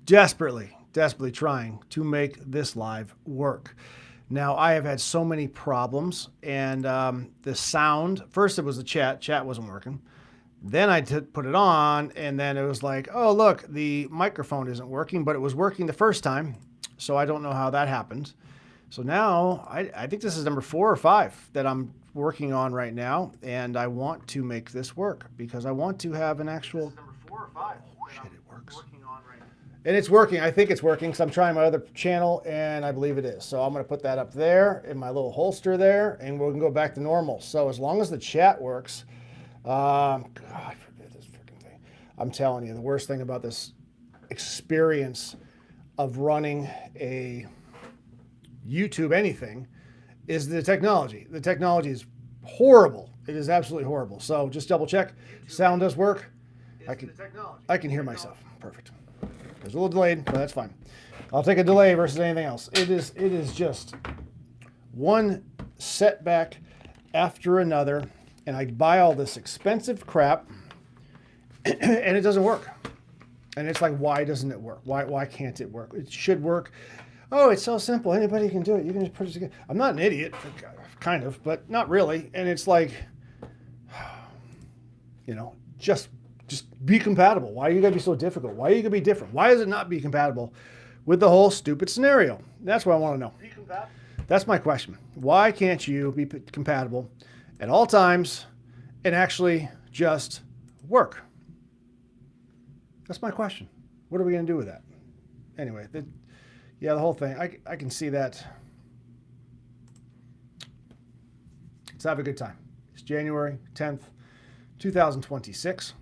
desperately trying to make this live work. Now, I have had so many problems, and the sound, first it was the chat wasn't working. Then I put it on, and then it was like, oh, look, the microphone isn't working, but it was working the first time, so I don't know how that happened. So now, I think this is number 4 or 5 that I'm working on right now, and I want to make this work because I want to have an actual... This is number 4 or 5. Oh, shit, it works. Working on right now. And it's working. I think it's working because I'm trying my other channel, and I believe it is. So I'm going to put that up there in my little holster there, and we're going to go back to normal. So as long as the chat works... God forbid this freaking thing. I'm telling you, the worst thing about this experience of running a YouTube anything is the technology. The technology is horrible. It is absolutely horrible. So just double check. Sound does work. I can hear myself. Perfect. There's a little delayed, but that's fine. I'll take a delay versus anything else. It is just one setback after another. And I buy all this expensive crap, and it doesn't work. And it's like, why doesn't it work? Why can't it work? It should work. Oh, it's so simple. Anybody can do it. You can just put it together. I'm not an idiot, kind of, but not really. And it's like, just be compatible. Why are you going to be so difficult? Why are you going to be different? Why does it not be compatible with the whole stupid scenario? That's what I want to know. Be compatible. That's my question. Why can't you be compatible at all times and actually just work? That's my question. What are we going to do with that? Anyway, the whole thing. I can see that. Let's have a good time. It's January 10th, 2026.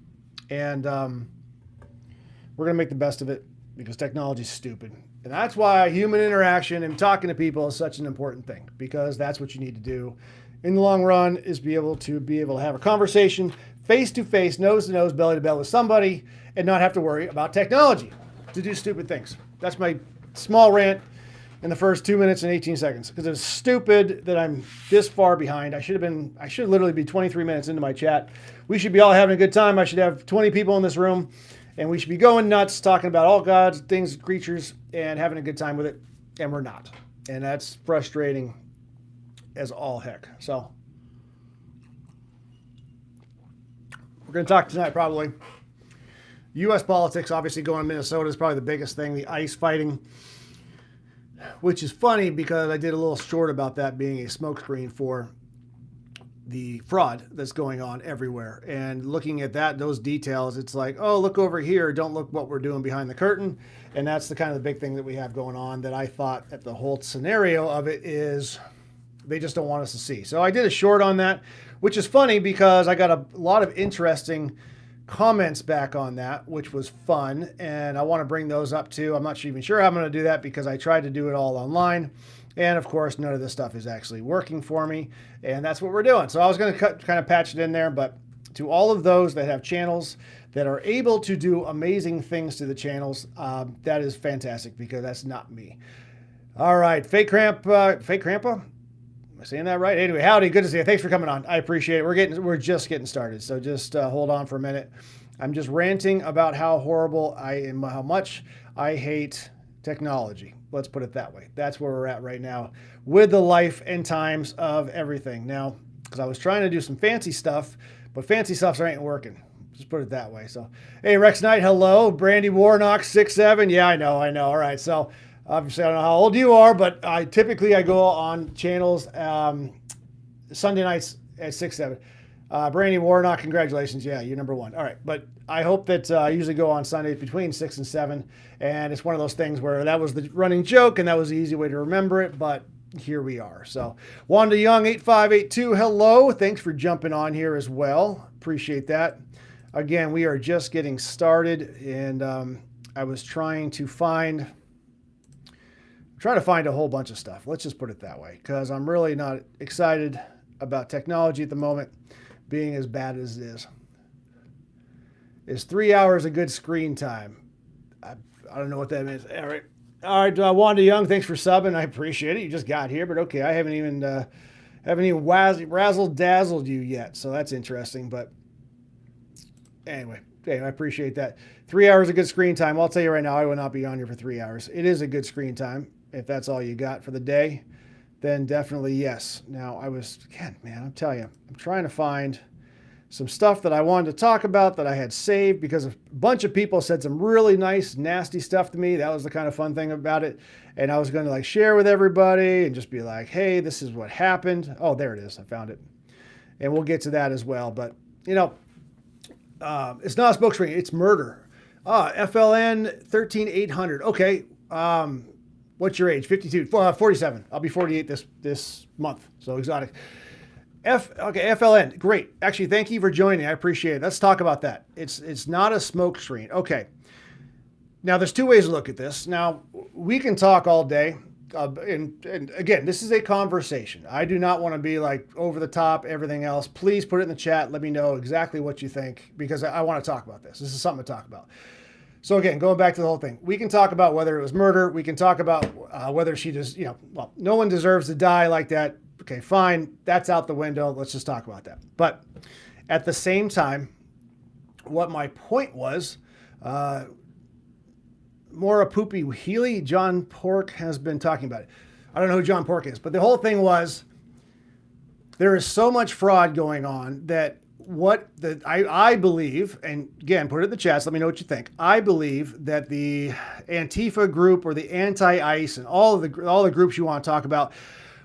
And we're going to make the best of it because technology is stupid. And that's why human interaction and talking to people is such an important thing, because that's what you need to do in the long run, is be able to have a conversation face to face, nose to nose, belly to belly with somebody and not have to worry about technology to do stupid things. That's my small rant in the first 2 minutes and 18 seconds, because it's stupid that I'm this far behind. I should literally be 23 minutes into my chat. We should be all having a good time. I should have 20 people in this room, and we should be going nuts, talking about all gods, things, creatures, and having a good time with it. And we're not. And that's frustrating as all heck. So we're going to talk tonight probably. U.S. politics, obviously going to Minnesota is probably the biggest thing, the ice fighting, which is funny because I did a little short about that being a smokescreen for the fraud that's going on everywhere. And looking at those details, it's like, oh, look over here. Don't look what we're doing behind the curtain. And that's the kind of the big thing that we have going on, that I thought that the whole scenario of it is they just don't want us to see. So I did a short on that, which is funny because I got a lot of interesting comments back on that, which was fun. And I want to bring those up too. I'm not even sure how I'm going to do that because I tried to do it all online. And of course, none of this stuff is actually working for me. And that's what we're doing. So I was going to kind of patch it in there. But to all of those that have channels that are able to do amazing things to the channels, that is fantastic, because that's not me. All right. Fake Crampa. Am I saying that right? Anyway, howdy. Good to see you. Thanks for coming on. I appreciate it. We're just getting started. So just hold on for a minute. I'm just ranting about how horrible I am, how much I hate technology. Let's put it that way. That's where we're at right now with the life and times of everything. Now, because I was trying to do some fancy stuff, but fancy stuff ain't working. Just put it that way. So, hey, Rex Knight, hello. Brandy Warnock, 6'7". Yeah, I know. All right. So, obviously, I don't know how old you are, but I go on channels Sunday nights at 6'7". Brandy Warnock, congratulations. Yeah, you're number one. All right. But I hope that I usually go on Sundays between 6 and 7. And it's one of those things where that was the running joke and that was the easy way to remember it. But here we are. So Wanda Young, 8582, hello. Thanks for jumping on here as well. Appreciate that. Again, we are just getting started. And I was trying to find a whole bunch of stuff. Let's just put it that way, because I'm really not excited about technology at the moment being as bad as it is. Is 3 hours a good screen time? I don't know what that means. All right, Wanda Young, thanks for subbing. I appreciate it. You just got here, but okay, I haven't even razzle dazzled you yet, so that's interesting. But anyway, Hey, I appreciate that. 3 hours of good screen time. I'll tell you right now, I will not be on here for 3 hours. It is a good screen time. If that's all you got for the day, then definitely yes. Now, again, man, I'm telling you, I'm trying to find some stuff that I wanted to talk about that I had saved because a bunch of people said some really nice, nasty stuff to me. That was the kind of fun thing about it. And I was going to like share with everybody and just be like, hey, this is what happened. Oh, there it is. I found it. And we'll get to that as well. But, it's not a smokescreen. It's murder. FLN 13800. Okay. What's your age? 52, 47. I'll be 48 this month. So exotic. FLN. Great. Actually, thank you for joining. I appreciate it. Let's talk about that. It's not a smoke screen. Okay. Now, there's two ways to look at this. Now, we can talk all day. And again, this is a conversation. I do not want to be like over the top, everything else. Please put it in the chat. Let me know exactly what you think because I want to talk about this. This is something to talk about. So again, going back to the whole thing, we can talk about whether it was murder. We can talk about whether she just, no one deserves to die like that. Okay, fine. That's out the window. Let's just talk about that. But at the same time, what my point was, Maura Poopy Healy, John Pork has been talking about it. I don't know who John Pork is, but the whole thing was there is so much fraud going on that I believe, and again, put it in the chats, let me know what you think. I believe that the Antifa group or the anti-ICE and all the groups you want to talk about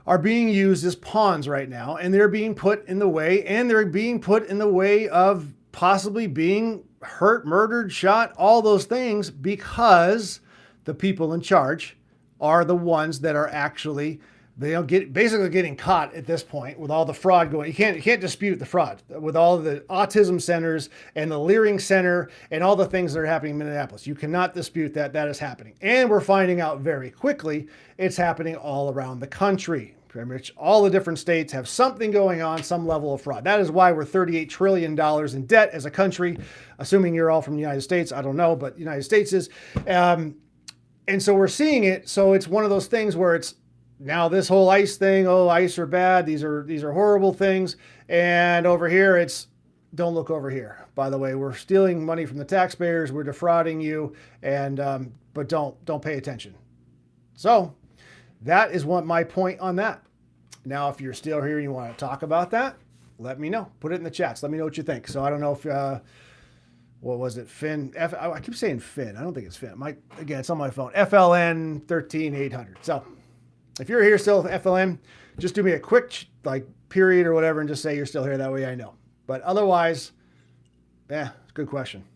are being used as pawns right now, and they're being put in the way, of possibly being hurt, murdered, shot, all those things because the people in charge are the ones that are actually basically getting caught at this point with all the fraud going. You can't dispute the fraud with all the autism centers and the Leering Center and all the things that are happening in Minneapolis. You cannot dispute that is happening. And we're finding out very quickly it's happening all around the country. Pretty much all the different states have something going on, some level of fraud. That is why we're $38 trillion in debt as a country, assuming you're all from the United States. I don't know, but the United States is. And so we're seeing it. So it's one of those things where it's now this whole ICE thing. Oh, ICE are bad. These are horrible things. And over here, it's don't look over here. By the way, we're stealing money from the taxpayers. We're defrauding you. And but don't pay attention. So that is what my point on that. Now, if you're still here and you want to talk about that, let me know. Put it in the chats. Let me know what you think. So I don't know if, what was it? Finn. I keep saying Finn. I don't think it's Finn. Again, it's on my phone. FLN 13800. So if you're here still, FLN, just do me a quick period or whatever and just say you're still here. That way I know. But otherwise, it's a good question.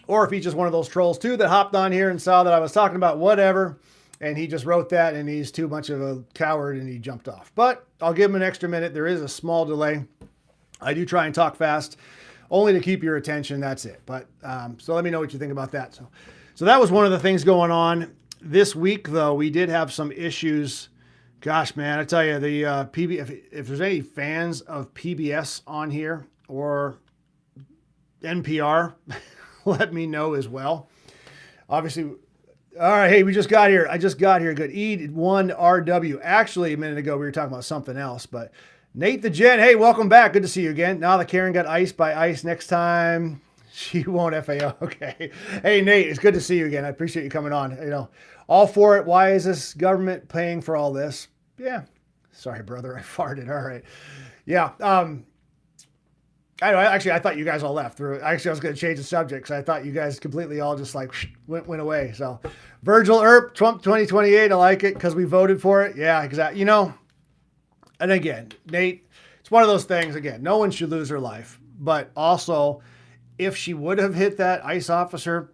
Or if he's just one of those trolls too that hopped on here and saw that I was talking about whatever, and he just wrote that and he's too much of a coward and he jumped off. But I'll give him an extra minute. There is a small delay. I do try and talk fast, only to keep your attention. That's it. But so let me know what you think about that. So that was one of the things going on this week, though. We did have some issues. Gosh, man, I tell you, the if there's any fans of PBS on here or NPR, let me know as well. Obviously, all right, hey, we just got here. I just got here. Good. E1RW. Actually, a minute ago, we were talking about something else, but Nate the Gen, hey, welcome back. Good to see you again. Now that Karen got iced by ICE, next time she won't FAO. Okay. Hey, Nate, it's good to see you again. I appreciate you coming on. All for it. Why is this government paying for all this? Yeah. Sorry, brother. I farted. All right. Yeah. I thought you guys all left. Actually, I was going to change the subject because I thought you guys completely all just went away. So, Virgil Earp, Trump 2028. I like it because we voted for it. Yeah, exactly. And again, Nate, it's one of those things. Again, no one should lose her life. But also, if she would have hit that ICE officer,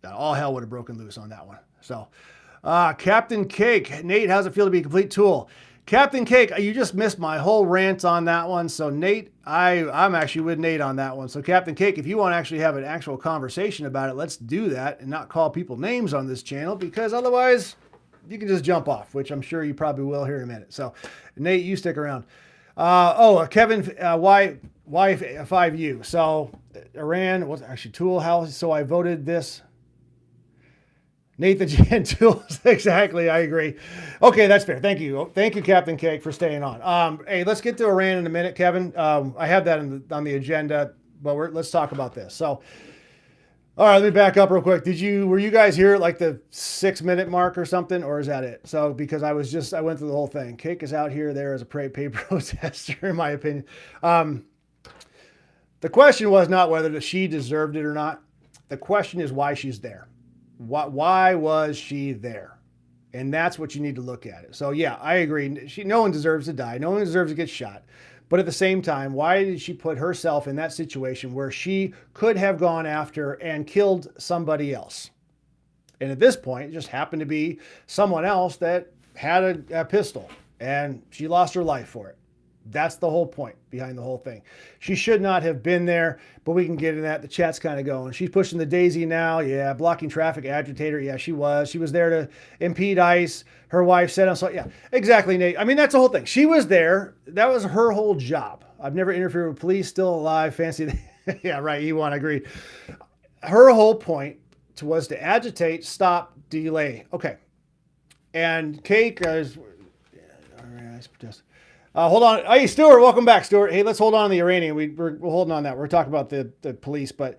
all hell would have broken loose on that one. So, Captain Cake, Nate, how's it feel to be a complete tool? Captain Cake, you just missed my whole rant on that one. So Nate, I'm actually with Nate on that one. So Captain Cake, if you want to actually have an actual conversation about it, let's do that and not call people names on this channel because otherwise you can just jump off, which I'm sure you probably will here in a minute. So Nate, you stick around. Kevin, Y5U. So Iran was actually Tool House. So I voted this. Nathan Gentles, exactly. I agree. Okay, that's fair. Thank you. Thank you, Captain Cake, for staying on. Hey, let's get to Iran in a minute, Kevin. I have that on the agenda, but let's talk about this. So, all right, let me back up real quick. Were you guys here at like the 6 minute mark or something, or is that it? So, because I went through the whole thing. Cake is out here there as a paid protester, in my opinion. The question was not whether she deserved it or not. The question is why she's there. Why was she there? And that's what you need to look at it. So yeah, I agree. No one deserves to die. No one deserves to get shot. But at the same time, why did she put herself in that situation where she could have gone after and killed somebody else? And at this point, it just happened to be someone else that had a pistol, and she lost her life for it. That's the whole point behind the whole thing. She should not have been there, but we can get into that. The chat's kind of going. She's pushing the daisy now. Yeah, blocking traffic, agitator. Yeah, she was. She was there to impede ICE. Her wife said, "I'm sorry." Yeah, exactly, Nate. I mean, that's the whole thing. She was there. That was her whole job. I've never interfered with police. Still alive. Fancy. Yeah, right. E1, agreed. Her whole point was to agitate, stop, delay. Okay. And Cake is... All right, I protest. Hold on. Hey, Stuart, welcome back, Stuart. Hey, let's hold on to the Iranian. We're holding on that. We're talking about the police, but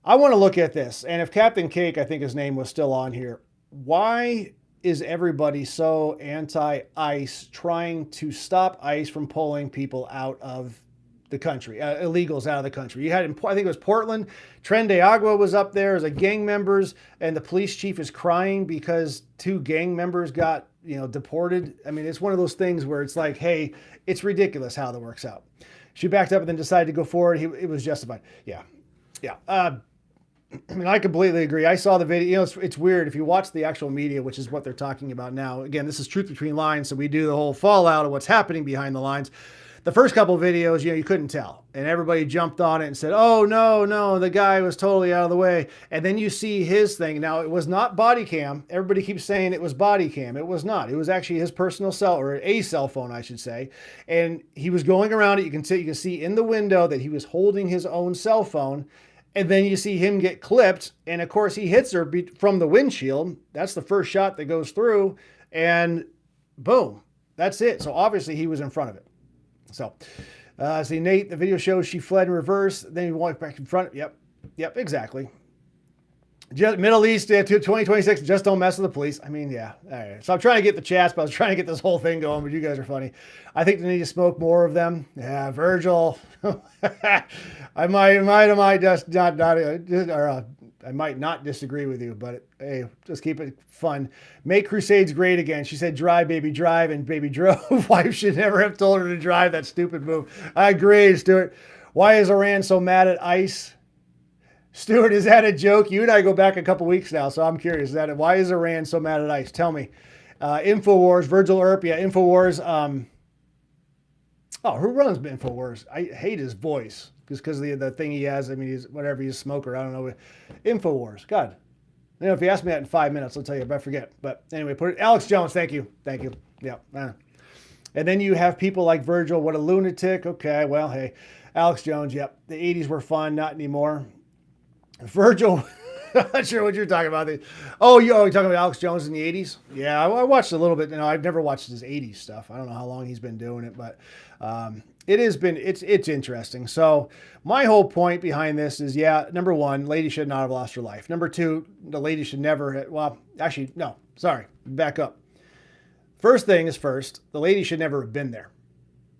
I want to look at this. And if Captain Cake, I think his name, was still on here, why is everybody so anti-ICE, trying to stop ICE from pulling people out of the country, illegals out of the country? You had, I think it was Portland, Tren de Agua was up there as a gang members, and the police chief is crying because 2 gang members got deported. I mean, it's one of those things where it's like, hey, it's ridiculous how that works out. She backed up and then decided to go forward. It was justified. Yeah. I mean, I completely agree. I saw the video. It's weird. If you watch the actual media, which is what they're talking about now, again, this is Truth Between Lines, so we do the whole fallout of what's happening behind the lines. The first couple of videos, you couldn't tell. And everybody jumped on it and said, oh, no, the guy was totally out of the way. And then you see his thing. Now, it was not body cam. Everybody keeps saying it was body cam. It was not. It was actually his personal cell, or a cell phone, I should say. And he was going around it. You can see in the window that he was holding his own cell phone. And then you see him get clipped. And, of course, he hits her from the windshield. That's the first shot that goes through. And boom, that's it. So, obviously, he was in front of it. So, see, Nate, the video shows she fled in reverse. Then he walked back in front. Yep, exactly. Middle East 2026, just don't mess with the police. I mean, yeah. All right. So I'm trying to get the chats, but I was trying to get this whole thing going, but you guys are funny. I think they need to smoke more of them. Yeah, Virgil. I might just not I might not disagree with you, but hey, just keep it fun. Make Crusades great again. She said, drive, and baby drove. Wife should never have told her to drive. That stupid move. I agree, Stuart. Why is Iran so mad at ICE? Stuart, is that a joke? You and I go back a couple weeks now, so I'm curious. Why is Iran so mad at ICE? Tell me. InfoWars, Virgil Earp, yeah, InfoWars. Who runs InfoWars? I hate his voice because of the thing he has. I mean, he's a smoker. I don't know. InfoWars. God. If you ask me that in 5 minutes, I'll tell you, but I forget. But anyway, Alex Jones, thank you. Yeah. And then you have people like Virgil. What a lunatic. Okay, well, hey. Alex Jones, yep. The 80s were fun, not anymore. Virgil, I'm not sure what you're talking about. Oh, you're talking about Alex Jones in the 80s? Yeah, I watched a little bit. I've never watched his 80s stuff. I don't know how long he's been doing it, but it's interesting. So my whole point behind this is, yeah, number one, lady should not have lost her life. Number two, the lady should never, back up. First thing is first, the lady should never have been there.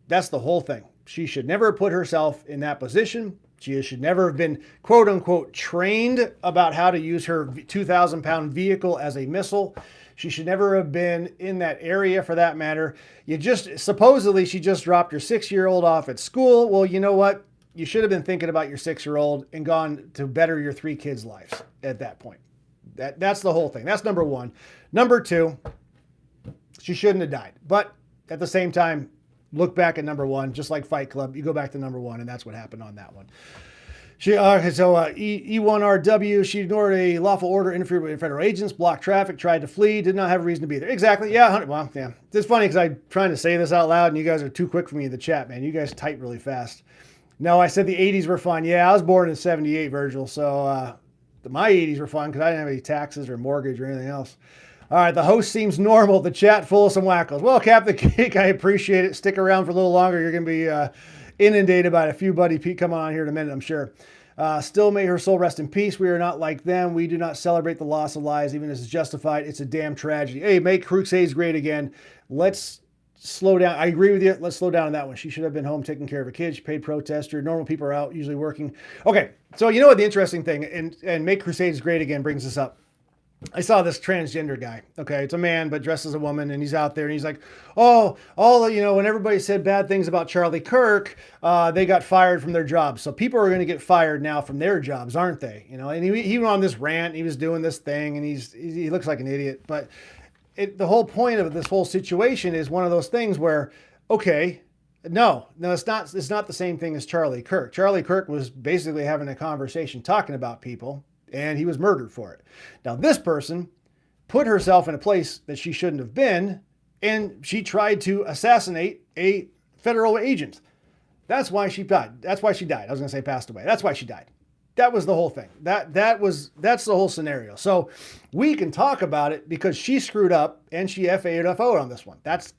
That's the whole thing. She should never have put herself in that position. She should never have been, quote unquote, trained about how to use her 2,000-pound vehicle as a missile. She should never have been in that area for that matter. Supposedly she just dropped her 6-year-old off at school. Well, you know what? You should have been thinking about your 6-year-old and gone to better your 3 kids' lives at that point. That's the whole thing. That's number one. Number two, she shouldn't have died. But at the same time, look back at number one, just like Fight Club. You go back to number one, and that's what happened on that one. E1RW, she ignored a lawful order, interfered with federal agents, blocked traffic, tried to flee, did not have a reason to be there. Exactly. Yeah. Well, yeah. It's funny because I'm trying to say this out loud, and you guys are too quick for me in the chat, man. You guys type really fast. No, I said the 80s were fun. Yeah, I was born in 78, Virgil. So My 80s were fun because I didn't have any taxes or mortgage or anything else. All right, the host seems normal. The chat full of some wackos. Well, Captain Cake, I appreciate it. Stick around for a little longer. You're going to be inundated by a few Buddy Pete coming on here in a minute, I'm sure. Still may her soul rest in peace. We are not like them. We do not celebrate the loss of lives, even if it's justified. It's a damn tragedy. Hey, make Crusades great again. Let's slow down. I agree with you. Let's slow down on that one. She should have been home taking care of her kids. She paid protester. Normal people are out, usually working. Okay, so you know what the interesting thing, and make Crusades great again brings this up. I saw this transgender guy. Okay, it's a man, but dressed as a woman, and he's out there, and he's like, oh, when everybody said bad things about Charlie Kirk, they got fired from their jobs. So people are going to get fired now from their jobs, aren't they? And he went on this rant. He was doing this thing, and he looks like an idiot. But the whole point of this whole situation is one of those things where, okay, no, it's not the same thing as Charlie Kirk. Charlie Kirk was basically having a conversation talking about people, and he was murdered for it. Now, this person put herself in a place that she shouldn't have been, and she tried to assassinate a federal agent. That's why she died. That's why she died. I was going to say passed away. That's why she died. That was the whole thing. That's the whole scenario. So we can talk about it because she screwed up and she FA'd on this one. That's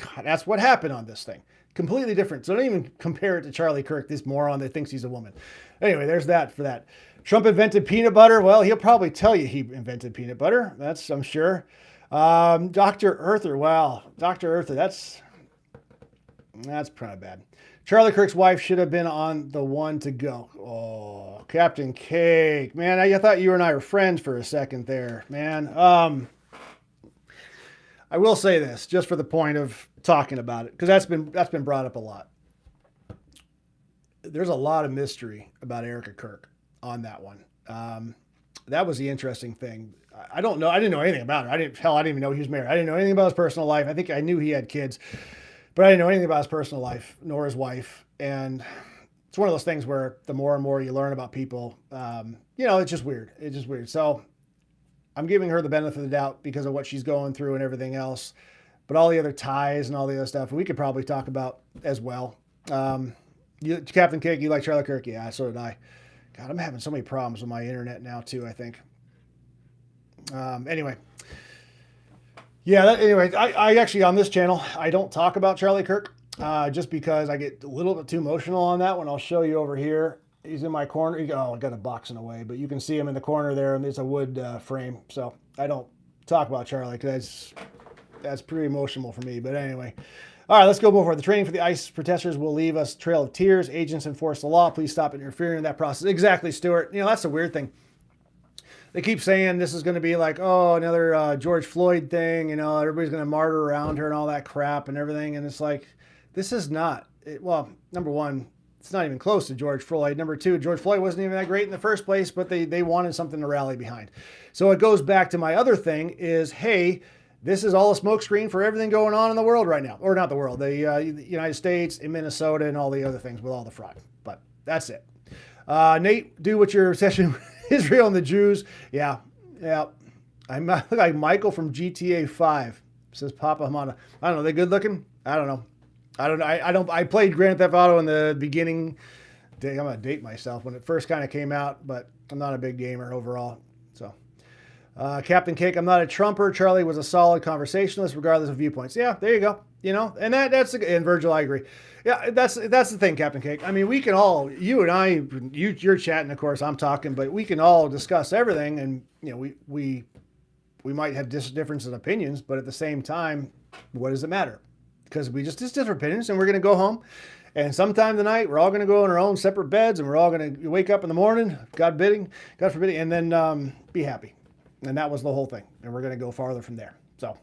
what happened on this thing. Completely different. So don't even compare it to Charlie Kirk, this moron that thinks he's a woman. Anyway, there's that for that. Trump invented peanut butter. Well, he'll probably tell you he invented peanut butter. That's, I'm sure. Dr. Earther. Wow. Dr. Earther. That's pretty bad. Charlie Kirk's wife should have been on the one to go. Oh, Captain Cake. Man, I thought you and I were friends for a second there, man. I will say this, just for the point of talking about it, because that's been brought up a lot. There's a lot of mystery about Erica Kirk on that one. That was the interesting thing. I don't know. I didn't know anything about her. I didn't even know he was married. I didn't know anything about his personal life. I think I knew he had kids, but I didn't know anything about his personal life, nor his wife. And it's one of those things where the more and more you learn about people, it's just weird. It's just weird. So I'm giving her the benefit of the doubt because of what she's going through and everything else. But all the other ties and all the other stuff, we could probably talk about as well. Captain Cake, you like Charlie Kirk? Yeah, so did I. God, I'm having so many problems with my internet now too, I think. Anyway. Yeah, I actually, on this channel, I don't talk about Charlie Kirk just because I get a little bit too emotional on that one. I'll show you over here. He's in my corner. I got a box in the way, but you can see him in the corner there, and it's a wood frame. So I don't talk about Charlie because that's pretty emotional for me. But anyway. All right, let's go move forward. The training for the ICE protesters will leave us a trail of tears. Agents enforce the law. Please stop interfering in that process. Exactly, Stuart. That's the weird thing. They keep saying this is going to be like, another George Floyd thing. Everybody's going to martyr around her and all that crap and everything. And it's like, this is not. Number one, it's not even close to George Floyd. Number two, George Floyd wasn't even that great in the first place, but they wanted something to rally behind. So it goes back to my other thing is, hey, this is all a smokescreen for everything going on in the world right now. Or not the world, the United States, in Minnesota, and all the other things with all the fraud. But that's it. Nate, do what your obsession with Israel and the Jews. Yeah. I look like Michael from GTA 5, says Papa Hamada. I don't know. They good looking? I don't know. I played Grand Theft Auto in the beginning. I'm going to date myself when it first kind of came out, but I'm not a big gamer overall. So. Captain Cake, I'm not a Trumper. Charlie was a solid conversationalist, regardless of viewpoints. Yeah, there you go. And and Virgil, I agree. Yeah, that's the thing, Captain Cake. I mean, we can all, you and I, you're chatting, of course, I'm talking, but we can all discuss everything, and we might have differences in opinions, but at the same time, what does it matter? Because we just different opinions, and we're going to go home. And sometime tonight, we're all going to go in our own separate beds, and we're all going to wake up in the morning, God forbidding, and then be happy. And that was the whole thing. And we're going to go farther from there. So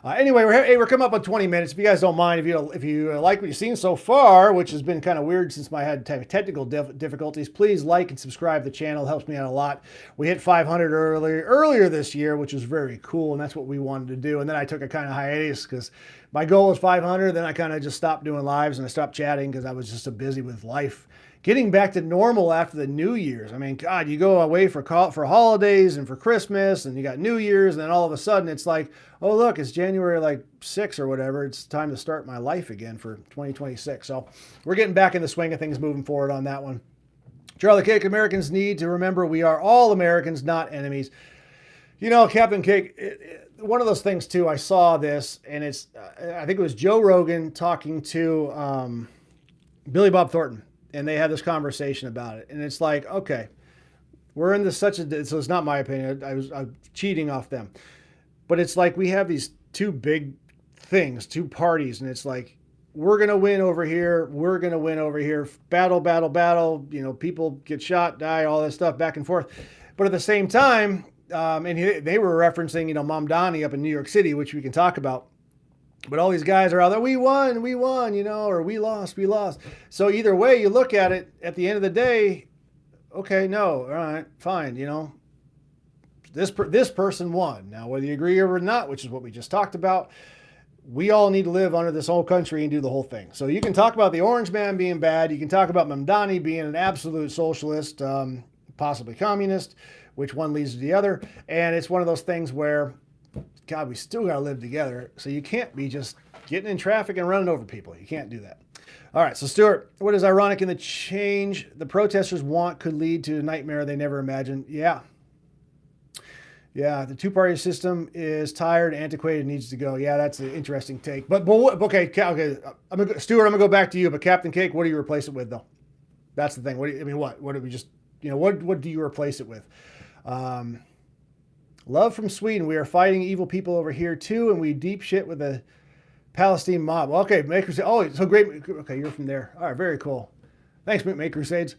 anyway, we're coming up on 20 minutes. If you guys don't mind, if you like what you've seen so far, which has been kind of weird since I had technical difficulties, please like and subscribe to the channel. It helps me out a lot. We hit 500 earlier this year, which was very cool. And that's what we wanted to do. And then I took a kind of hiatus because my goal was 500. Then I kind of just stopped doing lives and I stopped chatting because I was just so busy with life. Getting back to normal after the New Year's. I mean, God, you go away for holidays and for Christmas and you got New Year's and then all of a sudden it's like, oh, look, it's January 6 or whatever. It's time to start my life again for 2026. So we're getting back in the swing of things moving forward on that one. Charlie Cake, Americans need to remember we are all Americans, not enemies. You know, Captain Cake, one of those things too, I saw this, and it's, I think it was Joe Rogan talking to Billy Bob Thornton, and they had this conversation about it. And it's like, okay, we're in this so it's not my opinion. I'm cheating off them. But it's like we have these two big things, two parties, and it's like, we're going to win over here. We're going to win over here. Battle, battle, battle. You know, people get shot, die, all this stuff back and forth. But at the same time, they were referencing, you know, Mamdani up in New York City, which we can talk about. But all these guys are out there, we won, you know, or we lost. So either way you look at it, at the end of the day, okay, no, all right, fine, you know, this person won. Now, whether you agree or not, which is what we just talked about, we all need to live under this whole country and do the whole thing. So you can talk about the orange man being bad. You can talk about Mamdani being an absolute socialist, possibly communist, which one leads to the other. And it's one of those things where, God, we still got to live together. So you can't be just getting in traffic and running over people. You can't do that. All right. So Stuart, what is ironic in the change the protesters want could lead to a nightmare they never imagined? Yeah. Yeah, the two-party system is tired, antiquated, needs to go. Yeah, that's an interesting take. But okay, Stuart, I'm gonna go back to you. But Captain Cake, what do you replace it with, though? That's the thing. What do we just, you know, what do you replace it with? Love from Sweden. We are fighting evil people over here too, and we deep shit with the Palestine mob. Well, okay, Make Crusades. Oh, so great. Okay, you're from there. All right, very cool. Thanks, Make Crusades.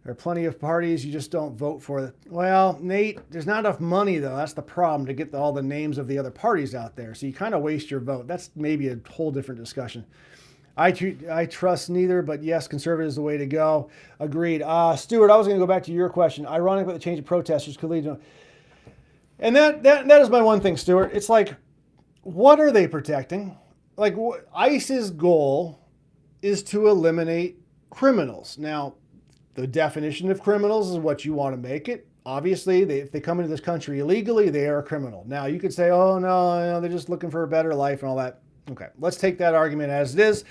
There are plenty of parties, you just don't vote for it. Well, Nate, there's not enough money, though. That's the problem, to get all the names of the other parties out there. So you kind of waste your vote. That's maybe a whole different discussion. I trust neither, but yes, conservative is the way to go. Agreed. Stuart, I was going to go back to your question. Ironic, but the change of protesters could lead to... And that is my one thing, Stuart. It's like, what are they protecting? Like, ICE's goal is to eliminate criminals. Now, the definition of criminals is what you want to make it. Obviously, if they come into this country illegally, they are a criminal. Now, you could say, oh, no, they're just looking for a better life and all that. Okay, let's take that argument as it is.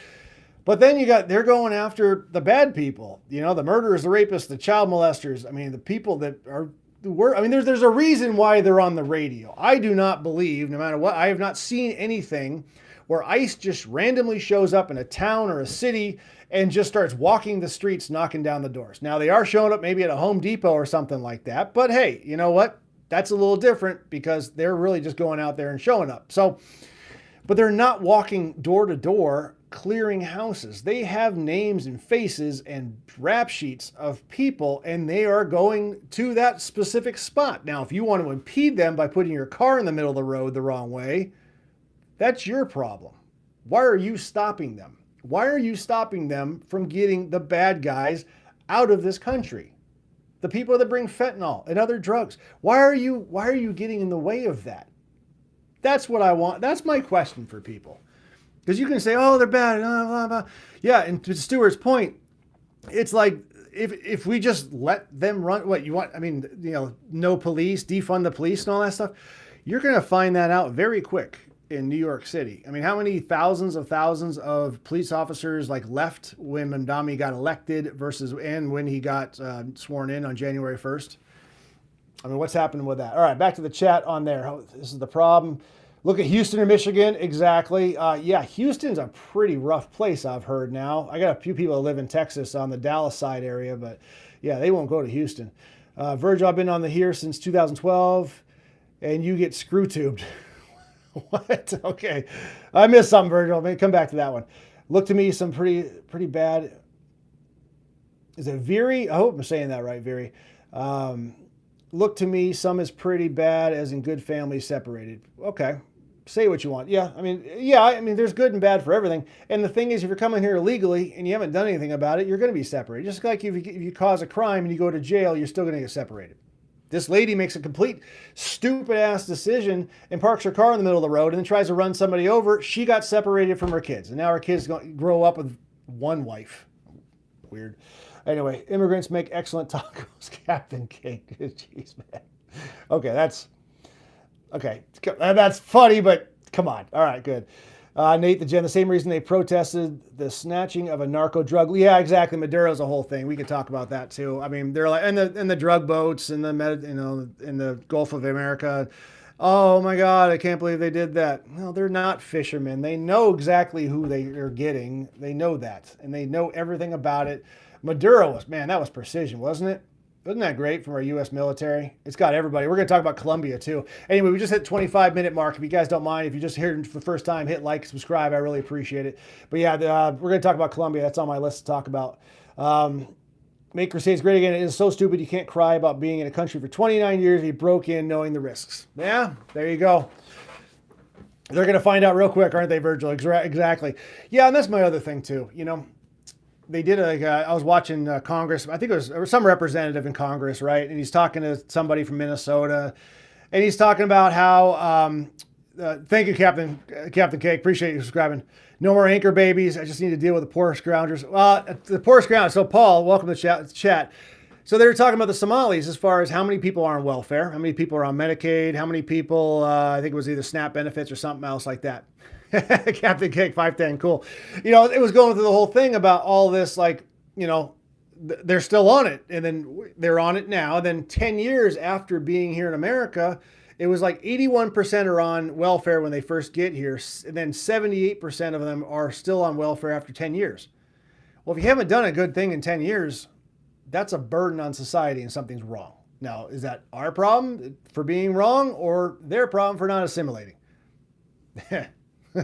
But then they're going after the bad people. You know, the murderers, the rapists, the child molesters. I mean, the people that are... there's a reason why they're on the radio. I do not believe, no matter what, I have not seen anything where ICE just randomly shows up in a town or a city and just starts walking the streets, knocking down the doors. Now, they are showing up maybe at a Home Depot or something like that. But hey, you know what? That's a little different because they're really just going out there and showing up. So, but they're not walking door to door, clearing houses. They have names and faces and rap sheets of people, and they are going to that specific spot. Now, if you want to impede them by putting your car in the middle of the road the wrong way, that's your problem. Why are you stopping them? Why are you stopping them from getting the bad guys out of this country? The people that bring fentanyl and other drugs. Why are you getting in the way of that? That's what I want. That's my question for people. Because you can say, oh, they're bad. Blah, blah, blah. Yeah, and to Stuart's point, it's like if we just let them run, what you want, I mean, you know, no police, defund the police and all that stuff, you're going to find that out very quick in New York City. I mean, how many thousands of police officers like left when Mamdani got elected and when he got sworn in on January 1st? I mean, what's happening with that? All right, back to the chat on there. This is the problem. Look at Houston or Michigan. Exactly. Yeah, Houston's a pretty rough place, I've heard now. I got a few people that live in Texas on the Dallas side area, but yeah, they won't go to Houston. Virgil, I've been on the here since 2012, and you get screw tubed. What? Okay. I missed something, Virgil. Maybe come back to that one. Look to me some pretty bad. Is it Veery? I hope I'm saying that right, Veery. Look to me some is pretty bad, as in good families separated. Okay. Say what you want. Yeah. I mean, there's good and bad for everything. And the thing is, if you're coming here illegally and you haven't done anything about it, you're going to be separated. Just like if you cause a crime and you go to jail, you're still going to get separated. This lady makes a complete stupid-ass decision and parks her car in the middle of the road and then tries to run somebody over. She got separated from her kids, and now her kids grow up with one wife. Weird. Anyway, immigrants make excellent tacos, Captain Cake. Jeez, man. Okay, that's funny, but come on. All right, good. Nate the Gen, the same reason they protested the snatching of a narco drug. Yeah, exactly. Maduro's a whole thing. We could talk about that too. I mean, they're like, and the drug boats in in the Gulf of America. Oh my God, I can't believe they did that. No, they're not fishermen. They know exactly who they are getting. They know that, and they know everything about it. Maduro was, man, that was precision, wasn't it? Wasn't that great from our U.S. military? It's got everybody. We're going to talk about Colombia, too. Anyway, we just hit the 25-minute mark. If you guys don't mind, if you just heard it for the first time, hit like, subscribe. I really appreciate it. But yeah, we're going to talk about Colombia. That's on my list to talk about. Make Crusades great again. It is so stupid you can't cry about being in a country for 29 years. He broke in knowing the risks. Yeah, there you go. They're going to find out real quick, aren't they, Virgil? Exactly. Yeah, and that's my other thing, too. You know, they did I was watching Congress. I think it was some representative in Congress, right? And he's talking to somebody from Minnesota, and he's talking about how. Thank you, Captain Cake. Appreciate you subscribing. No more anchor babies. I just need to deal with the poor scroungers. Well, the poor scroungers. So, Paul, welcome to the chat. So they were talking about the Somalis as far as how many people are on welfare, how many people are on Medicaid, how many people. I think it was either SNAP benefits or something else like that. Captain Cake 510, cool. You know, it was going through the whole thing about all this, like, you know, they're still on it, and then they're on it now. And then 10 years after being here in America, it was like 81% are on welfare when they first get here, and then 78% of them are still on welfare after 10 years. Well, if you haven't done a good thing in 10 years, that's a burden on society, and something's wrong. Now, is that our problem for being wrong, or their problem for not assimilating?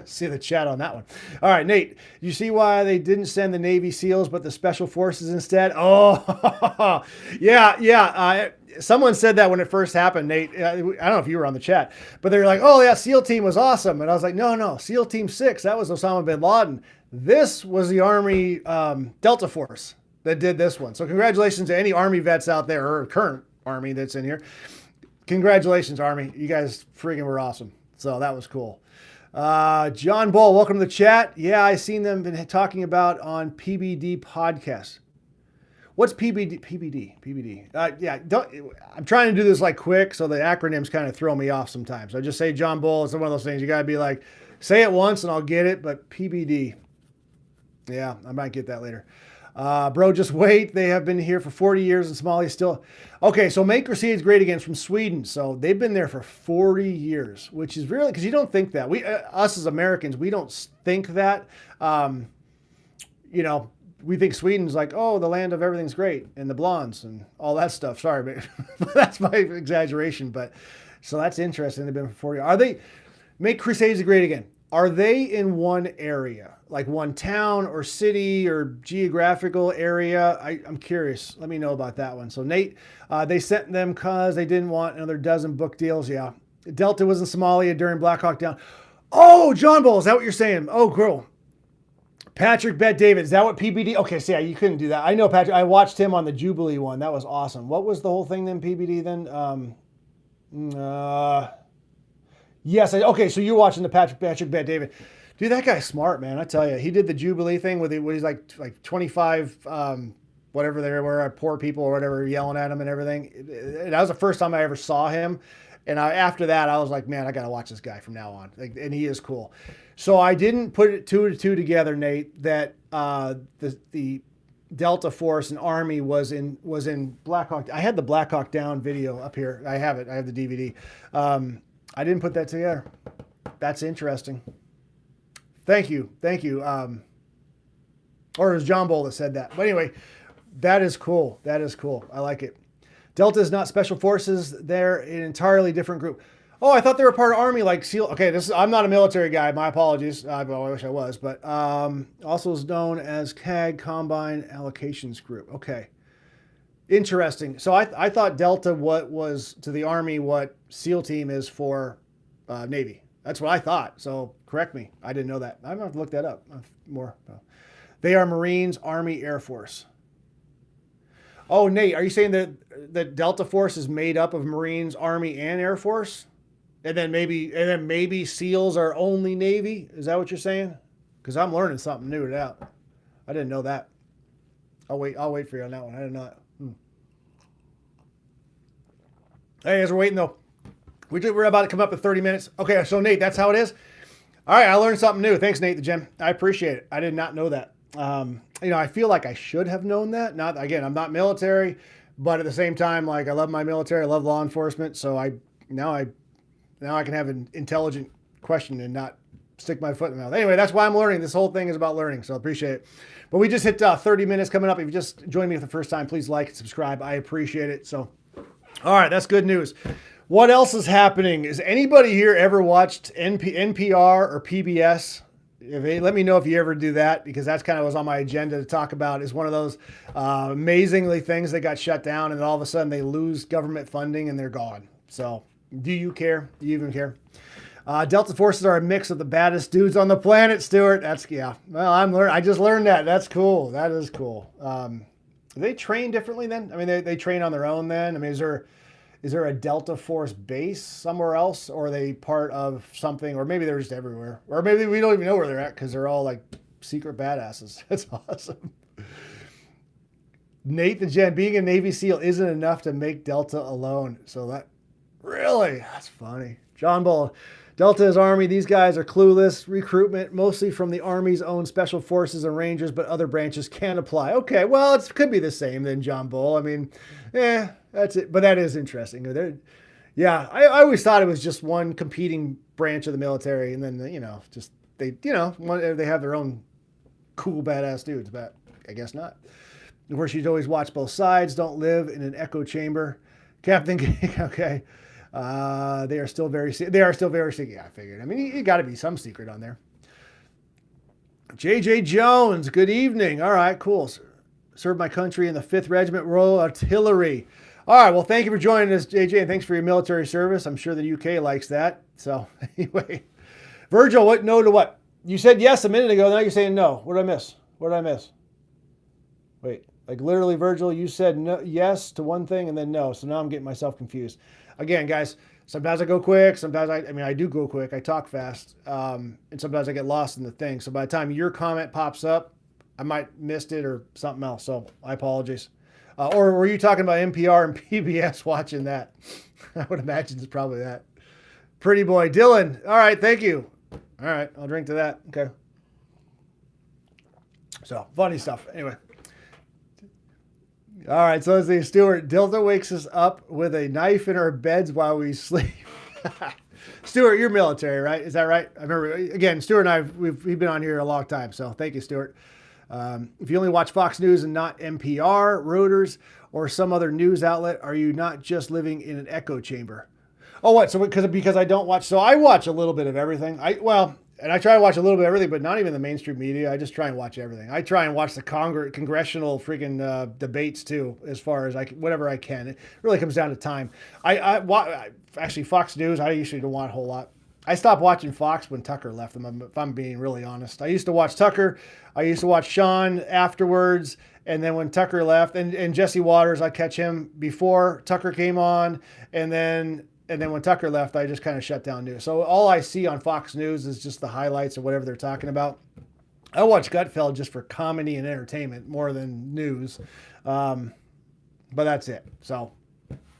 See the chat on that one. All right, Nate, you see why they didn't send the Navy SEALs but the Special Forces instead? Oh, yeah. Someone said that when it first happened, Nate. I don't know if you were on the chat, but they were like, oh, yeah, SEAL team was awesome. And I was like, no, SEAL Team 6, that was Osama bin Laden. This was the Army Delta Force that did this one. So congratulations to any Army vets out there, or current Army that's in here. Congratulations, Army. You guys freaking were awesome. So that was cool. John Bull, welcome to the chat. Yeah, I seen them been talking about on PBD podcast. What's PBD? PBD. I'm trying to do this like quick, so the acronyms kind of throw me off sometimes. I just say John Bull. It's one of those things you got to be like, say it once and I'll get it. But PBD. Yeah, I might get that later. Bro, just wait. They have been here for 40 years and Somalia still. Okay, so Make Crusades Great Again from Sweden. So they've been there for 40 years, which is really, because you don't think that. Us as Americans, we don't think that. You know, we think Sweden's like, oh, the land of everything's great and the blondes and all that stuff. Sorry, but that's my exaggeration. But so that's interesting. They've been for 40 years. Are they, Make Crusades Great Again, are they in one area, like one town or city or geographical area? I'm curious. Let me know about that one. So Nate, they sent them because they didn't want another dozen book deals. Yeah. Delta was in Somalia during Black Hawk Down. Oh, John Bull, is that what you're saying? Oh, cool. Patrick Bet David, is that what PBD? Okay, so yeah, you couldn't do that. I know Patrick. I watched him on the Jubilee one. That was awesome. What was the whole thing then, PBD then? Yes. Okay, so you're watching the Patrick Bet David. Dude, that guy's smart, man. I tell you, he did the Jubilee thing with he's like 25, whatever they were, poor people or whatever, yelling at him and everything. That was the first time I ever saw him. And after that, I was like, man, I got to watch this guy from now on. And he is cool. So I didn't put it two to two together, Nate, that the Delta Force and Army was in Black Hawk. I had the Black Hawk Down video up here. I have it. I have the DVD. I didn't put that together. That's interesting. Thank you. Or it was John Bull that said that. But anyway, that is cool. I like it. Delta is not special forces. They're an entirely different group. Oh, I thought they were part of Army, like SEAL. Okay, I'm not a military guy. My apologies. I wish I was. But also is known as CAG, Combine Allocations Group. Okay. Interesting. So I thought Delta was to the Army what SEAL Team is for Navy. That's what I thought. So correct me. I didn't know that. I'm going to have to look that up more. They are Marines, Army, Air Force. Oh, Nate, are you saying that Delta Force is made up of Marines, Army, and Air Force? And then maybe SEALs are only Navy? Is that what you're saying? Because I'm learning something new now. I didn't know that. I'll wait for you on that one. I did not. Hey, as we're waiting though, we're about to come up to 30 minutes. Okay, so Nate, that's how it is. All right, I learned something new. Thanks, Nate the Gym. I appreciate it. I did not know that. I feel like I should have known that. Not again, I'm not military, but at the same time, like I love my military, I love law enforcement. So now I can have an intelligent question and not stick my foot in the mouth. Anyway, that's why I'm learning. This whole thing is about learning, so I appreciate it. But we just hit 30 minutes coming up. If you just joined me for the first time, please like and subscribe. I appreciate it. So, all right, that's good news. What else is happening? Has anybody here ever watched NPR or PBS? Let me know if you ever do that, because that's kind of was on my agenda to talk about. Is one of those amazingly things that got shut down, and all of a sudden they lose government funding and they're gone. So do you care? Do you even care? Delta forces are a mix of the baddest dudes on the planet, Stuart. Yeah. Well, I just learned that. That's cool. That is cool. Do they train differently then? I mean, they train on their own then? I mean, is there a Delta Force base somewhere else, or are they part of something, or maybe they're just everywhere, or maybe we don't even know where they're at because they're all like secret badasses. That's awesome. Nate the Gen, being a Navy SEAL isn't enough to make Delta alone. So that's funny. John Bull, Delta is Army. These guys are clueless. Recruitment mostly from the Army's own Special Forces and Rangers, but other branches can apply. Okay, well, it could be the same then, John Bull. I mean, that's it. But that is interesting. I always thought it was just one competing branch of the military, and then they have their own cool badass dudes. But I guess not. Of course, you'd always watch both sides. Don't live in an echo chamber, Captain. Okay. They are still very secret. Yeah, I figured. I mean, you got to be some secret on there. JJ Jones, good evening. All right, cool. Served my country in the 5th Regiment Royal Artillery. All right, well, thank you for joining us, JJ, and thanks for your military service. I'm sure the UK likes that. So, anyway. Virgil, what? No to what? You said yes a minute ago, now you're saying no. What did I miss? Wait, like literally, Virgil, you said no, yes to one thing and then no. So now I'm getting myself confused. Again, guys, sometimes I go quick. Sometimes I do go quick. I talk fast. And sometimes I get lost in the thing. So by the time your comment pops up, I might missed it or something else. So I apologize. Or were you talking about NPR and PBS watching that? I would imagine it's probably that. Pretty boy. Dylan. All right. Thank you. All right. I'll drink to that. Okay. So funny stuff. Anyway. All right, so let's see. Stuart, Delta wakes us up with a knife in our beds while we sleep. Stuart, you're military, right? Is that right? I remember, again, Stuart and we've been on here a long time, so thank you, Stuart. If you only watch Fox News and not NPR, Reuters, or some other news outlet, are you not just living in an echo chamber? Oh, what? So because I don't watch, so I watch a little bit of everything. And I try to watch a little bit of everything, but not even the mainstream media. I just try and watch everything. I try and watch the congressional freaking debates too, as far as whatever I can. It really comes down to time. Actually, Fox News, I usually don't watch a whole lot. I stopped watching Fox when Tucker left them, if I'm being really honest. I used to watch Tucker. I used to watch Sean afterwards. And then when Tucker left, and Jesse Waters, I catch him before Tucker came on. And then when Tucker left, I just kind of shut down news. So all I see on Fox News is just the highlights of whatever they're talking about. I watch Gutfeld just for comedy and entertainment more than news. But that's it. So,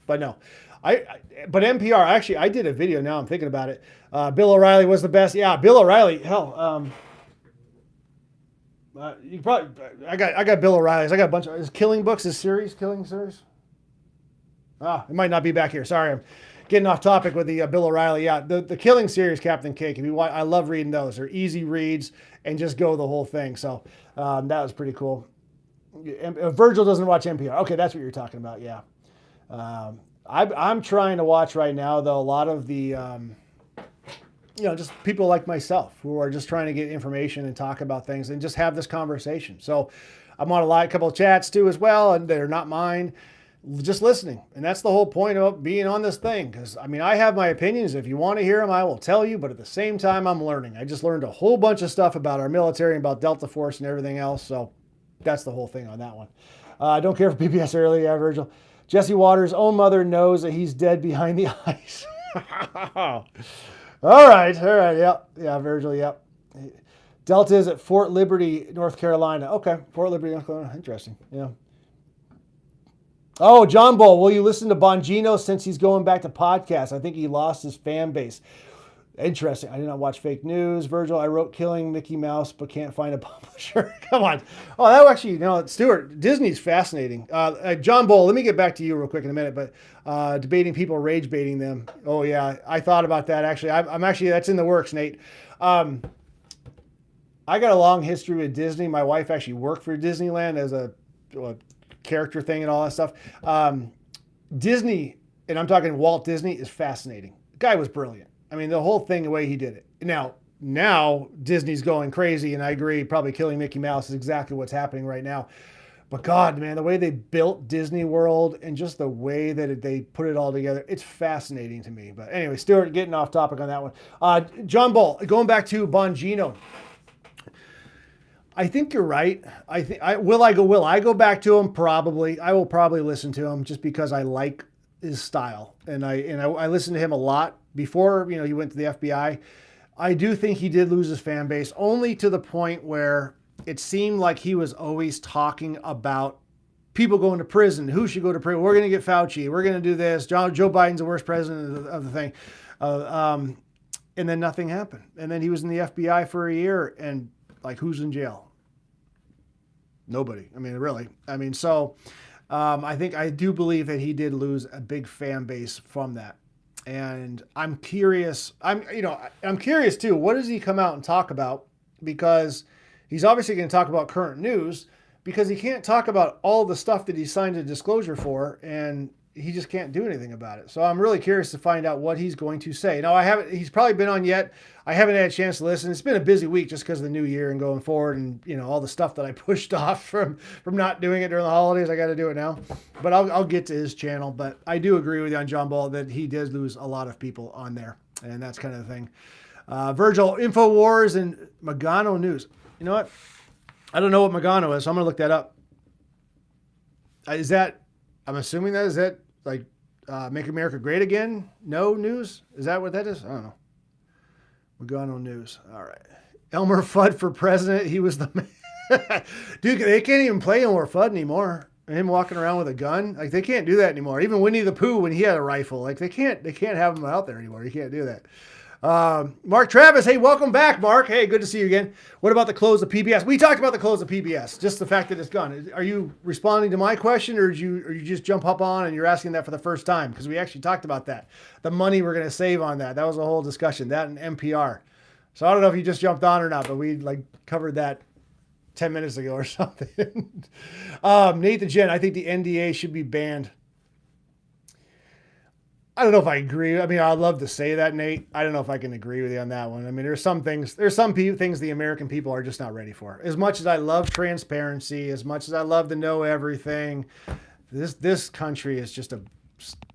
but no. But NPR, actually, I did a video now. I'm thinking about it. Bill O'Reilly was the best. Yeah, Bill O'Reilly. Hell, you probably. I got Bill O'Reilly's. I got a bunch of Killing Books. His series, Killing series. It might not be back here. Sorry, I'm getting off topic with the Bill O'Reilly. Yeah, the Killing series, Captain Cake. If you want, I love reading those. They're easy reads and just go the whole thing. So that was pretty cool. Virgil doesn't watch NPR. Okay, that's what you're talking about. Yeah. I'm trying to watch right now, though, a lot of the, just people like myself who are just trying to get information and talk about things and just have this conversation. So I'm on a couple of chats too as well, and they're not mine, just listening. And that's the whole point of being on this thing. Because, I have my opinions. If you want to hear them, I will tell you. But at the same time, I'm learning. I just learned a whole bunch of stuff about our military and about Delta Force and everything else. So that's the whole thing on that one. I don't care for PBS early, yeah, Virgil. Jesse Waters' own mother knows that he's dead behind the ice. All right. Yeah, Virgil, yep. Delta is at Fort Liberty, North Carolina. Okay, Fort Liberty, North Carolina. Interesting, yeah. Oh, John Bull, will you listen to Bongino since he's going back to podcasts? I think he lost his fan base. Interesting. I did not watch fake news. Virgil, I wrote Killing Mickey Mouse, but can't find a publisher. Come on. Oh, that actually, Stuart, Disney's fascinating. John Bull, let me get back to you real quick in a minute, but debating people, rage baiting them. Oh, yeah. I thought about that, actually. I'm actually, that's in the works, Nate. I got a long history with Disney. My wife actually worked for Disneyland as a character thing and all that stuff. Disney, and I'm talking Walt Disney, is fascinating. The guy was brilliant. I mean, the whole thing, the way he did it. Now Disney's going crazy, and I agree, probably Killing Mickey Mouse is exactly what's happening right now. But God, man, the way they built Disney World and just the way that they put it all together, it's fascinating to me. But anyway, Stuart, getting off topic on that one. John Bull, going back to Bongino. I think you're right. Will I go back to him? Probably. I will probably listen to him just because I like his style, and I listened to him a lot before he went to the FBI. I do think he did lose his fan base, only to the point where it seemed like he was always talking about people going to prison. Who should go to prison? We're going to get Fauci. We're going to do this. Joe Biden's the worst president of the thing. And then nothing happened. And then he was in the FBI for a year, and who's in jail? Nobody. I mean, really. I mean, so I do believe that he did lose a big fan base from that. And I'm curious. I'm curious too. What does he come out and talk about? Because he's obviously going to talk about current news, because he can't talk about all the stuff that he signed a disclosure for, and he just can't do anything about it. So I'm really curious to find out what he's going to say. Now, he's probably been on yet. I haven't had a chance to listen. It's been a busy week just because of the new year and going forward, and all the stuff that I pushed off from not doing it during the holidays. I got to do it now. But I'll get to his channel. But I do agree with you on John Ball that he does lose a lot of people on there, and that's kind of the thing. Virgil, InfoWars and Magano News. You know what? I don't know what Magano is, so I'm going to look that up. I'm assuming is that Make America Great Again? No news? Is that what that is? I don't know. Magano News. All right. Elmer Fudd for president. He was the man. Dude, they can't even play Elmer Fudd anymore. Him walking around with a gun. They can't do that anymore. Even Winnie the Pooh, when he had a rifle, they can't have him out there anymore. You can't do that. Mark Travis, hey, welcome back, Mark. Hey, good to see you again. What about the close of PBS? We talked about the close of PBS, just the fact that it's gone. Are you responding to my question, or did you just jump up on and you're asking that for the first time? Because we actually talked about that. The money we're going to save on that. That was a whole discussion, that and NPR. So I don't know if you just jumped on or not, but we covered that 10 minutes ago or something. Nate the Gen, I think the NDA should be banned. I don't know if I agree. I mean, I'd love to say that, Nate. I don't know if I can agree with you on that one. I mean, there's some things the American people are just not ready for. As much as I love transparency, as much as I love to know everything, this country is just a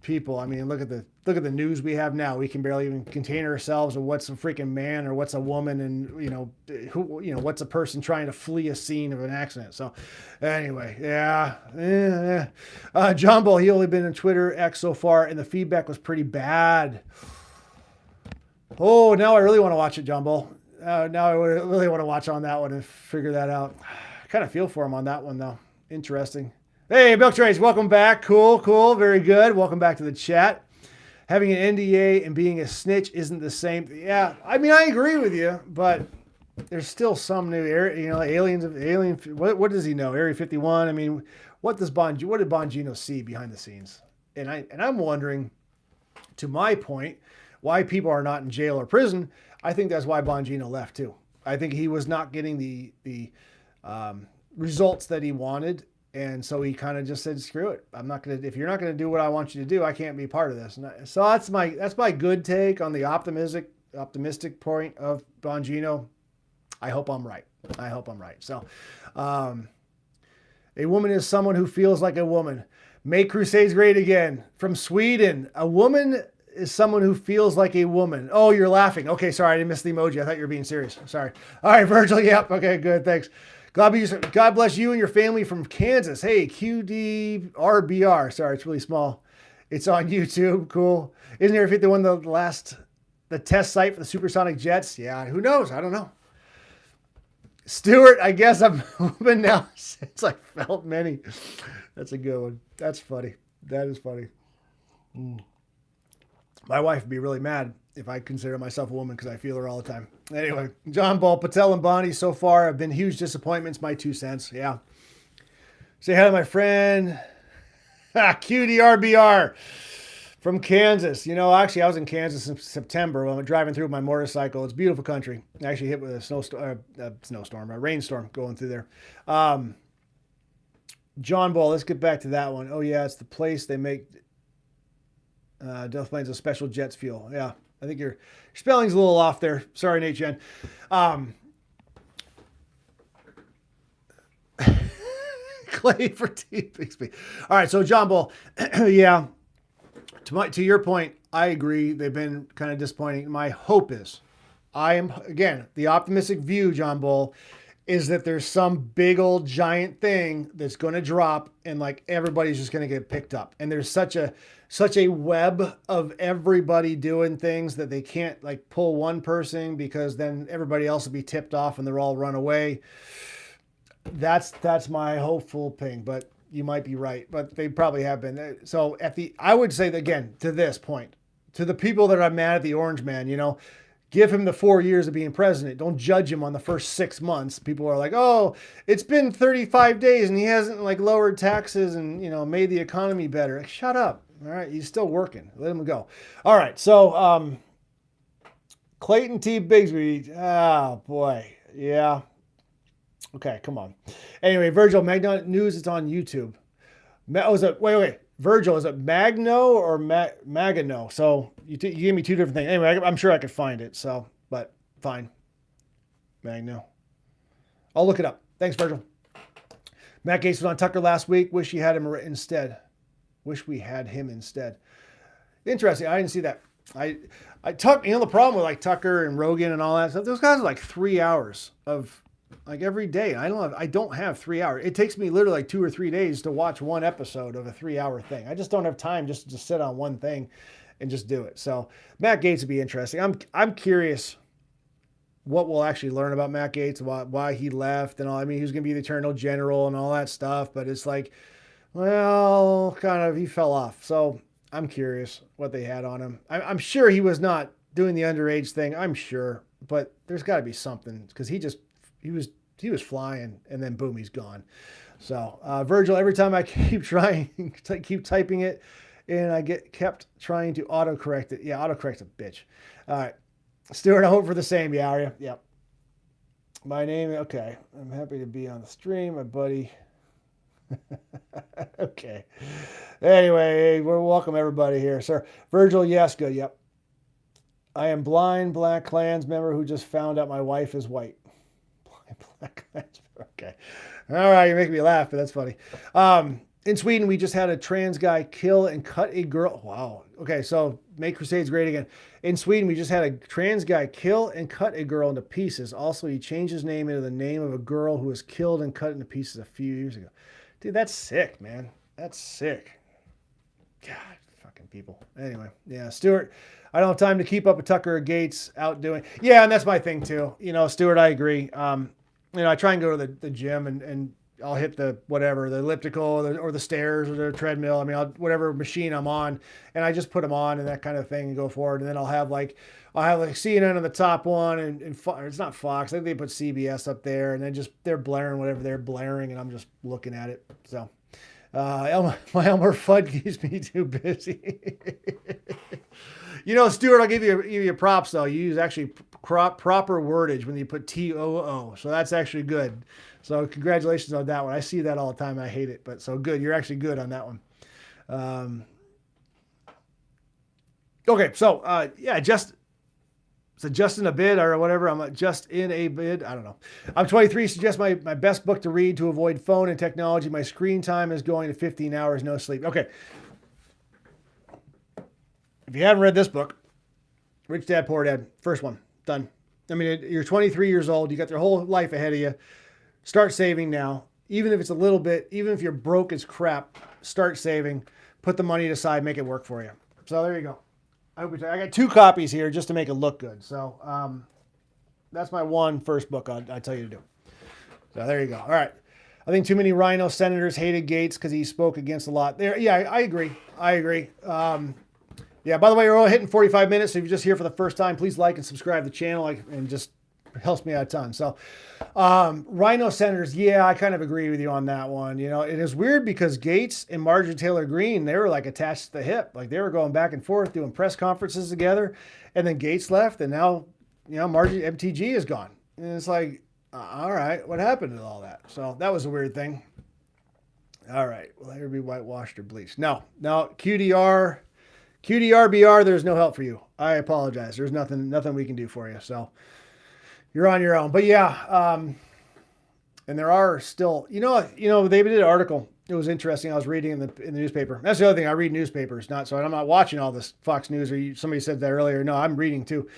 people. I mean, look at the news we have now. We can barely even contain ourselves of what's a freaking man or what's a woman, and what's a person trying to flee a scene of an accident. So anyway, yeah. John Bull, he only been on Twitter X so far, and the feedback was pretty bad. Oh, now I really want to watch it, John Bull. Now I really want to watch on that one and figure that out. I kind of feel for him on that one, though. Interesting. Hey, Milk Trace, welcome back. Cool. Very good. Welcome back to the chat. Having an NDA and being a snitch isn't the same. Yeah, I mean, I agree with you, but there's still some new alien. What does he know? Area 51. I mean, what did Bongino see behind the scenes? And I'm wondering, to my point, why people are not in jail or prison. I think that's why Bongino left too. I think he was not getting the results that he wanted. And so he kind of just said, screw it. If you're not going to do what I want you to do, I can't be part of this. So that's my good take on the optimistic point of Bongino. I hope I'm right. So, a woman is someone who feels like a woman. Make Crusades great again. From Sweden, a woman is someone who feels like a woman. Oh, you're laughing. Okay, sorry, I didn't miss the emoji. I thought you were being serious. Sorry. All right, Virgil. Yep. Okay, good. Thanks. God bless you and your family from Kansas. Hey, QDRBR. Sorry, it's really small. It's on YouTube. Cool. Isn't Area 51 the test site for the supersonic jets? Yeah, who knows? I don't know. Stuart, I guess I'm moving now since I felt many. That's a good one. That's funny. That is funny. My wife would be really mad if I consider myself a woman because I feel her all the time. Anyway, John Ball, Patel, and Bonnie so far have been huge disappointments. My 2 cents. Yeah. Say hi to my friend, QDRBR from Kansas. You know, actually, I was in Kansas in September when I was driving through with my motorcycle. It's a beautiful country. I actually hit with a rainstorm going through there. John Ball, let's get back to that one. Oh, yeah, it's the place they make Delta planes of special jets fuel. Yeah, I think your spelling's a little off there. Sorry, Nate Jen. Clay for T Bixby. All right, so John Ball, yeah. To your point, I agree. They've been kind of disappointing. My hope is, I am again the optimistic view, John Ball, is that there's some big old giant thing that's going to drop, and like everybody's just going to get picked up. And there's such a web of everybody doing things that they can't like pull one person because then everybody else will be tipped off and they're all run away. That's my hopeful thing, but you might be right, but they probably have been. So I would say that again, to this point, to the people that are mad at the Orange Man, you know, give him the 4 years of being president. Don't judge him on the first 6 months. People are like, oh, it's been 35 days and he hasn't like lowered taxes and, you know, made the economy better. Like, shut up. All right. He's still working. Let him go. All right. So, Clayton T. Bigsby. Oh boy. Yeah. Okay, come on. Anyway, Virgil, Magno News, it's on YouTube. Wait. Virgil, is it Magno or Magano? So you gave me 2 different things. Anyway, I'm sure I could find it. So, but fine. Magno. I'll look it up. Thanks, Virgil. Matt Gaetz was on Tucker last week. Wish we had him instead. Interesting. I didn't see that. I you know, the problem with like Tucker and Rogan and all that stuff, those guys are like 3 hours of like every day. I don't have 3 hours. It takes me literally like 2 or 3 days to watch one episode of a 3-hour thing. I just don't have time just to sit on one thing and just do it. So Matt Gaetz would be interesting. I'm curious what we'll actually learn about Matt Gaetz, why he left and all. I mean, he was going to be the Attorney General and all that stuff, but it's like, well, kind of, he fell off. So I'm curious what they had on him. I'm sure he was not doing the underage thing. I'm sure, but there's got to be something because he was flying and then boom, he's gone. So Virgil, every time I keep typing it and I kept trying to autocorrect it. Yeah, autocorrect's a bitch. All right. Stuart, I hope for the same. Yeah, are you? Yep. My name, okay. I'm happy to be on the stream, my buddy. Okay. Anyway, we're welcome everybody here, sir. Virgil, yes, good. Yep. I am blind Black Klansman member who just found out my wife is white. Black Klansman. Okay. All right, you're making me laugh, but that's funny. In Sweden, we just had a trans guy kill and cut a girl. Wow. Okay, so make Crusades great again. In Sweden, we just had a trans guy kill and cut a girl into pieces. Also, he changed his name into the name of a girl who was killed and cut into pieces a few years ago. Dude, that's sick, man. That's sick. God, fucking people. Anyway, yeah, Stuart, I don't have time to keep up with Tucker or Gates out doing. Yeah, and that's my thing too. You know, Stuart, I agree. I try and go to the gym and I'll hit the elliptical or the stairs or the treadmill. I mean, whatever machine I'm on, and I just put them on and that kind of thing and go forward. And then I'll have like CNN on the top one and it's not Fox. I think they put CBS up there and then just they're blaring whatever they're blaring and I'm just looking at it. So my Elmer Fudd keeps me too busy. You know, Stuart, I'll give you props though. You use actually proper wordage when you put TOO. So that's actually good. So congratulations on that one. I see that all the time. I hate it, but so good. You're actually good on that one. Okay, so yeah, just in a bid or whatever. I'm just in a bid. I don't know. I'm 23. Suggest my best book to read to avoid phone and technology. My screen time is going to 15 hours, no sleep. Okay. If you haven't read this book, Rich Dad, Poor Dad, first one, done. I mean, you're 23 years old. You got your whole life ahead of you. Start saving now. Even if it's a little bit, even if you're broke as crap, start saving. Put the money aside, make it work for you. So there you go. I got 2 copies here just to make it look good. So that's my first book I tell you to do. So there you go. All right. I think too many Rhino senators hated Gates because he spoke against a lot. There, yeah, I agree. Yeah, by the way, we're only hitting 45 minutes. So if you're just here for the first time, please like and subscribe to the channel, and just helps me out a ton. So rhino senators, yeah, I kind of agree with you on that one. You know, it is weird because Gates and Marjorie Taylor Greene, they were like attached to the hip. Like they were going back and forth doing press conferences together. And then Gates left, and now, you know, Marjorie MTG is gone. And it's like, all right, what happened to all that? So that was a weird thing. All right, will ever be whitewashed or bleached? No, QDR, BR, there's no help for you. I apologize. There's nothing we can do for you. So you're on your own. But yeah, and there are still, you know, they did an article. It was interesting. I was reading in the newspaper. That's the other thing. I read newspapers, so I'm not watching all this Fox News or somebody said that earlier. No, I'm reading too.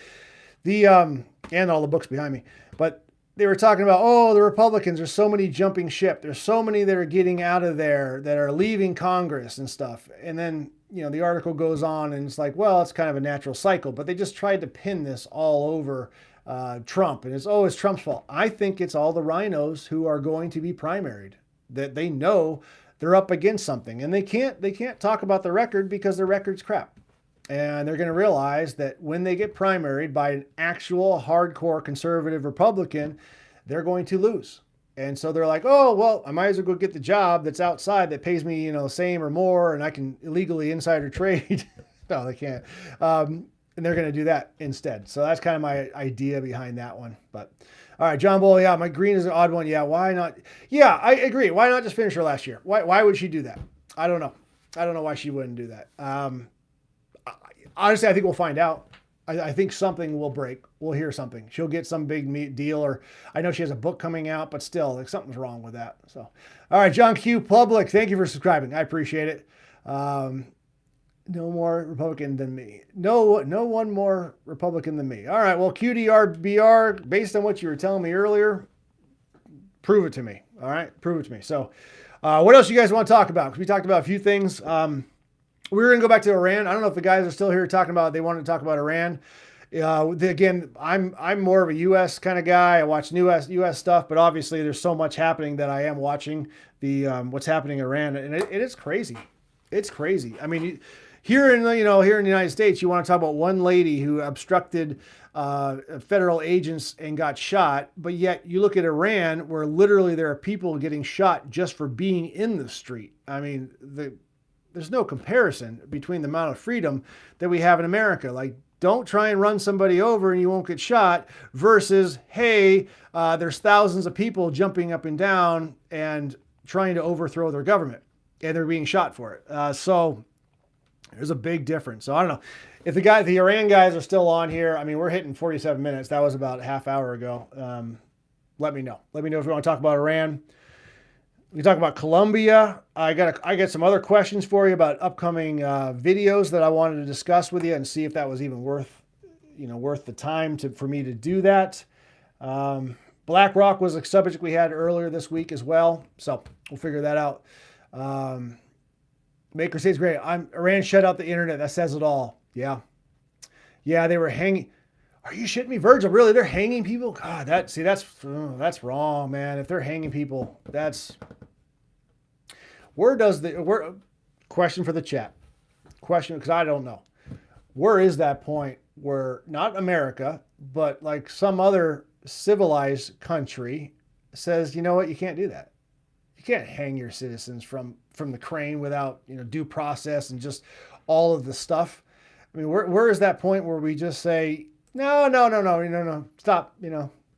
And all the books behind me. But they were talking about, oh, the Republicans, there's so many jumping ship. There's so many that are getting out of there, that are leaving Congress and stuff. And then, you know, the article goes on and it's like, well, it's kind of a natural cycle, but they just tried to pin this all over Trump. And it's Trump's fault. I think it's all the rhinos who are going to be primaried, that they know they're up against something, and they can't talk about the record because the record's crap. And they're going to realize that when they get primaried by an actual hardcore conservative Republican, they're going to lose. And so they're like, oh, well, I might as well go get the job that's outside that pays me, you know, the same or more, and I can illegally insider trade. No, they can't. And they're going to do that instead. So that's kind of my idea behind that one. But all right, John Bull, yeah, my Green is an odd one. Yeah, why not? Yeah, I agree. Why not just finish her last year? Why would she do that? I don't know. I don't know why she wouldn't do that. Honestly, I think we'll find out. I think something will break. We'll hear something. She'll get some big deal, or I know she has a book coming out, but still, like, something's wrong with that. So, all right, John Q. Public, thank you for subscribing. I appreciate it. No more Republican than me. No one more Republican than me. All right, well, QDRBR, based on what you were telling me earlier, prove it to me. All right, prove it to me. So, what else you guys want to talk about? Because we talked about a few things. We're going to go back to Iran. I don't know if the guys are still here talking about, they want to talk about Iran. Again, I'm more of a U.S. kind of guy. I watch U.S. stuff, but obviously there's so much happening that I am watching what's happening in Iran, and it is crazy. It's crazy. I mean, here in the United States, you want to talk about one lady who obstructed federal agents and got shot, but yet you look at Iran, where literally there are people getting shot just for being in the street. I mean, there's no comparison between the amount of freedom that we have in America. Like, don't try and run somebody over and you won't get shot, versus, hey, there's thousands of people jumping up and down and trying to overthrow their government, and they're being shot for it. So there's a big difference. So I don't know if the Iran guys are still on here. I mean, we're hitting 47 minutes. That was about a half hour ago. Let me know. Let me know if you want to talk about Iran. We talk about Colombia. I got some other questions for you about upcoming videos that I wanted to discuss with you, and see if that was even worth the time for me to do that. BlackRock was a subject we had earlier this week as well, so we'll figure that out. Maker says great. Iran shut out the internet. That says it all. Yeah, they were hanging. Are you shitting me, Virgil? Really? They're hanging people? God, that's wrong, man. If they're hanging people, question for the chat. Question, because I don't know. Where is that point where not America, but like some other civilized country says, you know what, you can't do that. You can't hang your citizens from the crane without, due process and just all of the stuff. I mean, where is that point where we just say, no, stop,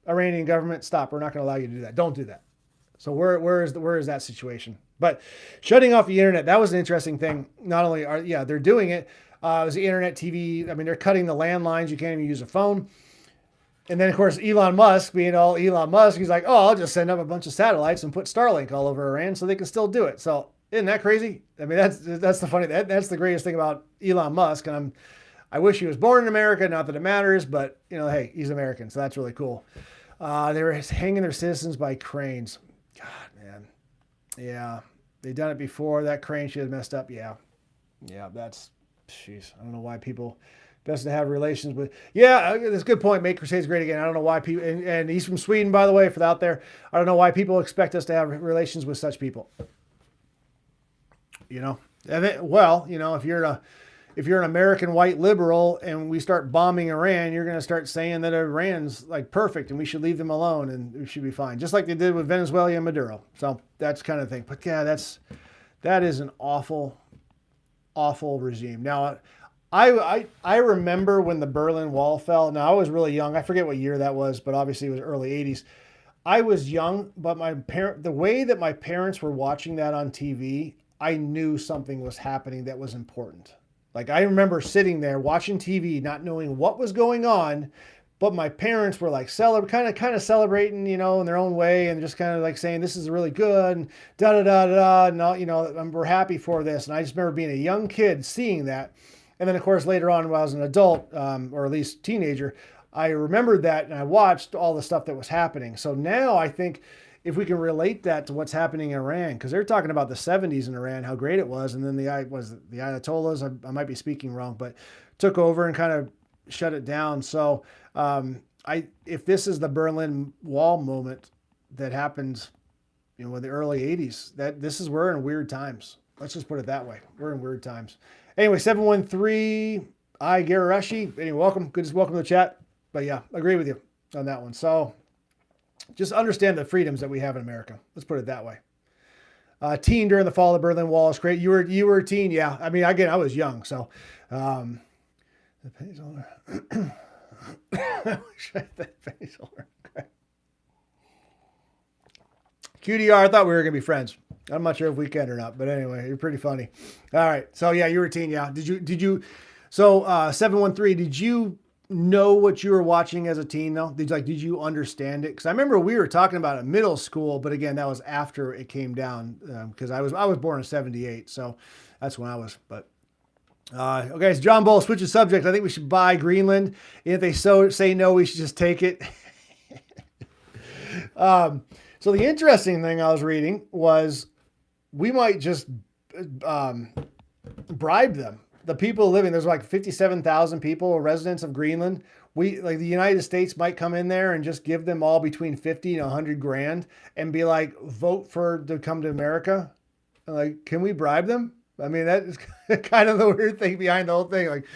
Iranian government, stop. We're not going to allow you to do that. Don't do that. So where is that situation? But shutting off the internet, that was an interesting thing. Not only they're doing it, it was the internet, TV. I mean, they're cutting the landlines. You can't even use a phone. And then, of course, Elon Musk, being all Elon Musk, he's like, oh, I'll just send up a bunch of satellites and put Starlink all over Iran so they can still do it. So isn't that crazy? I mean, that's the funny, that's the greatest thing about Elon Musk. And I wish he was born in America, not that it matters, but hey, he's American. So that's really cool. They were hanging their citizens by cranes. God, man. Yeah. They've done it before. That crane should have messed up. Yeah. Jeez. I don't know why people best to have relations with. Yeah, that's a good point. Make Crusades great again. I don't know why people, and he's from Sweden, by the way, for out there. I don't know why people expect us to have relations with such people. If if you're an American white liberal and we start bombing Iran, you're going to start saying that Iran's like perfect and we should leave them alone and we should be fine, just like they did with Venezuela and Maduro. So that's kind of thing. But yeah, that is an awful, awful regime. Now, I remember when the Berlin Wall fell. Now, I was really young. I forget what year that was, but obviously it was early 80s. I was young, but the way that my parents were watching that on TV, I knew something was happening that was important. Like, I remember sitting there watching TV, not knowing what was going on, but my parents were like kind of celebrating, in their own way, and just kind of like saying this is really good and da da da da, and we're happy for this. And I just remember being a young kid seeing that, and then of course later on when I was an adult, or at least teenager, I remembered that and I watched all the stuff that was happening. So now I think if we can relate that to what's happening in Iran, because they're talking about the 70s in Iran, how great it was. And then the Ayatollahs, I might be speaking wrong, but took over and kind of shut it down. So if this is the Berlin Wall moment that happened, in the early 80s, we're in weird times. Let's just put it that way. We're in weird times. Anyway, 713, Garashi. Anyway, welcome to the chat. But yeah, agree with you on that one. So just understand the freedoms that we have in America. Let's put it that way. Teen during the fall of the Berlin Wall is great. You were a teen, yeah. I mean, again, I was young, so the penny's on there. That penny's on there. Okay. QDR, I thought we were gonna be friends. I'm not sure if we can or not, but anyway, you're pretty funny. All right, so yeah, you were a teen, yeah. Did you? So 713, did you know what you were watching as a teen though? Did you understand it? Because I remember we were talking about it in middle school, but again, that was after it came down, because I was born in 78, so that's when I was. But okay, so John Bull switches subject. I think we should buy Greenland. If they say no, we should just take it. So the interesting thing I was reading was we might just bribe them. The people living, there's like 57,000 people, residents of Greenland. The United States might come in there and just give them all between 50 and 100 grand and be like, vote to come to America. Like, can we bribe them? I mean, that is kind of the weird thing behind the whole thing. Like,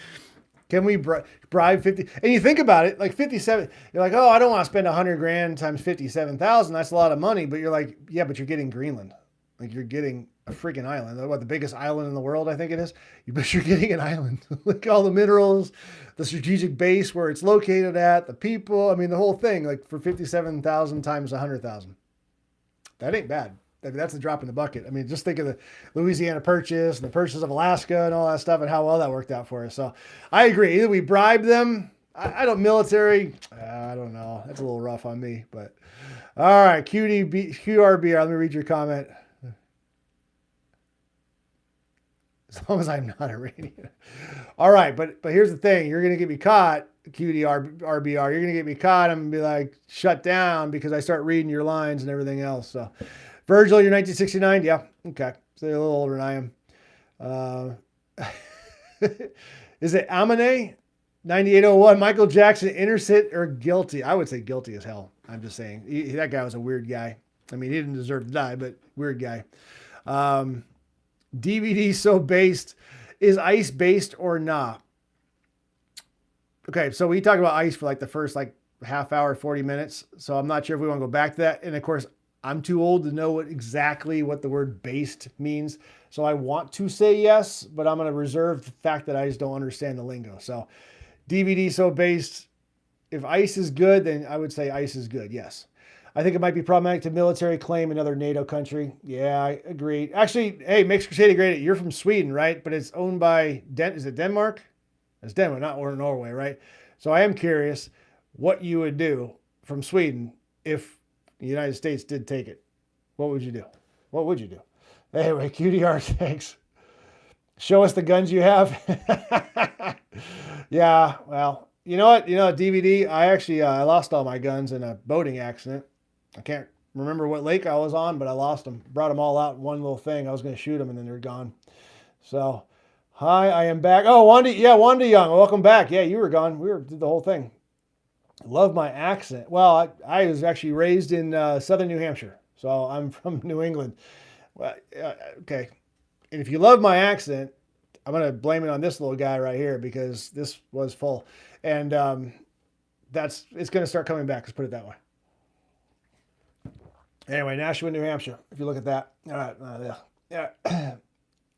can we bribe 50? And you think about it, like 57, you're like, oh, I don't want to spend 100 grand times 57,000. That's a lot of money. But you're like, yeah, but you're getting Greenland. Like, you're getting a freaking island. What, the biggest island in the world, I think it is. But you're getting an island. Like, all the minerals, the strategic base where it's located at, the people. I mean, the whole thing, like, for 57,000 times 100,000. That ain't bad. I mean, that's a drop in the bucket. I mean, just think of the Louisiana Purchase and the purchase of Alaska and all that stuff and how well that worked out for us. So I agree. Either we bribe them. I don't military. I don't know. That's a little rough on me, but all right. QRB. Let me read your comment. As long as I'm not Iranian. All right. But here's the thing. You're going to get me caught. QDRBR. You're going to get me caught. I'm going to be like shut down because I start reading your lines and everything else. So Virgil, you're 1969. Yeah. Okay. So you're a little older than I am. Is it Amine? 9801. Michael Jackson, innocent or guilty? I would say guilty as hell. I'm just saying. That guy was a weird guy. I mean, he didn't deserve to die, but weird guy. DVD so based. Is ICE based or not? Okay, so we talked about ICE for like the first like half hour, 40 minutes. So I'm not sure if we want to go back to that. And of course, I'm too old to know exactly what the word based means. So I want to say yes, but I'm going to reserve the fact that I just don't understand the lingo. So DVD so based. If ICE is good, then I would say ICE is good. Yes. I think it might be problematic to military claim another NATO country. Yeah, I agree. Actually, hey, makes Crusade great. You're from Sweden, right? But it's owned by, is it Denmark? It's Denmark, not Norway, right? So I am curious what you would do from Sweden if the United States did take it. What would you do? What would you do? Anyway, QDR, thanks. Show us the guns you have. Yeah, well, you know what? DVD, I lost all my guns in a boating accident. I can't remember what lake I was on, but I lost them. Brought them all out in one little thing. I was going to shoot them, and then they're gone. So, hi, I am back. Oh, Wanda Young, welcome back. Yeah, you were gone. Did the whole thing. Love my accent. Well, I was actually raised in southern New Hampshire, so I'm from New England. Well, okay. And if you love my accent, I'm going to blame it on this little guy right here because this was full. And it's going to start coming back. Let's put it that way. Anyway, Nashua, New Hampshire. If you look at that. All right. Yeah.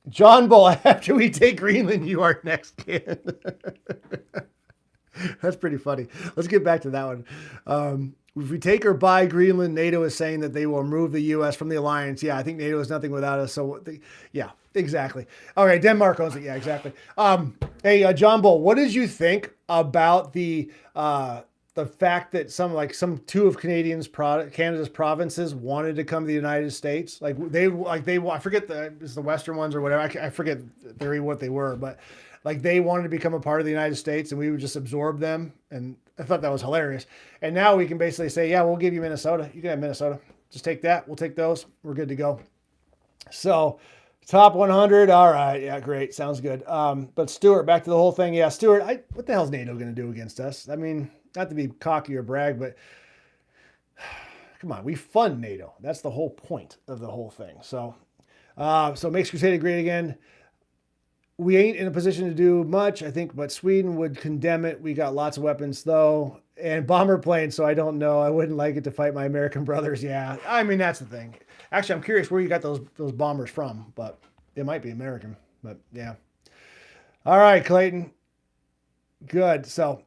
John Bull, after we take Greenland, you are next, kid. That's pretty funny. Let's get back to that one. If we take or buy Greenland, NATO is saying that they will remove the U.S. from the alliance. Yeah, I think NATO is nothing without us. So, yeah, exactly. All right, Denmark owns it. Yeah, exactly. Hey, John Bull, what did you think about the fact that some two of Canada's provinces wanted to come to the United States? I forget the Western ones or whatever. I forget what they were, but like they wanted to become a part of the United States and we would just absorb them. And I thought that was hilarious. And now we can basically say, yeah, we'll give you Minnesota. You can have Minnesota. Just take that. We'll take those. We're good to go. So top 100. All right. Yeah, great. Sounds good. But Stuart, back to the whole thing. Yeah, Stuart, what the hell's NATO going to do against us? I mean, not to be cocky or brag, but come on, we fund NATO. That's the whole point of the whole thing. So makes Crusade great again. We ain't in a position to do much, I think, but Sweden would condemn it. We got lots of weapons, though, and bomber planes, so I don't know. I wouldn't like it to fight my American brothers. Yeah, I mean, that's the thing. Actually, I'm curious where you got those bombers from, but they might be American, but yeah. All right, Clayton. Good. So,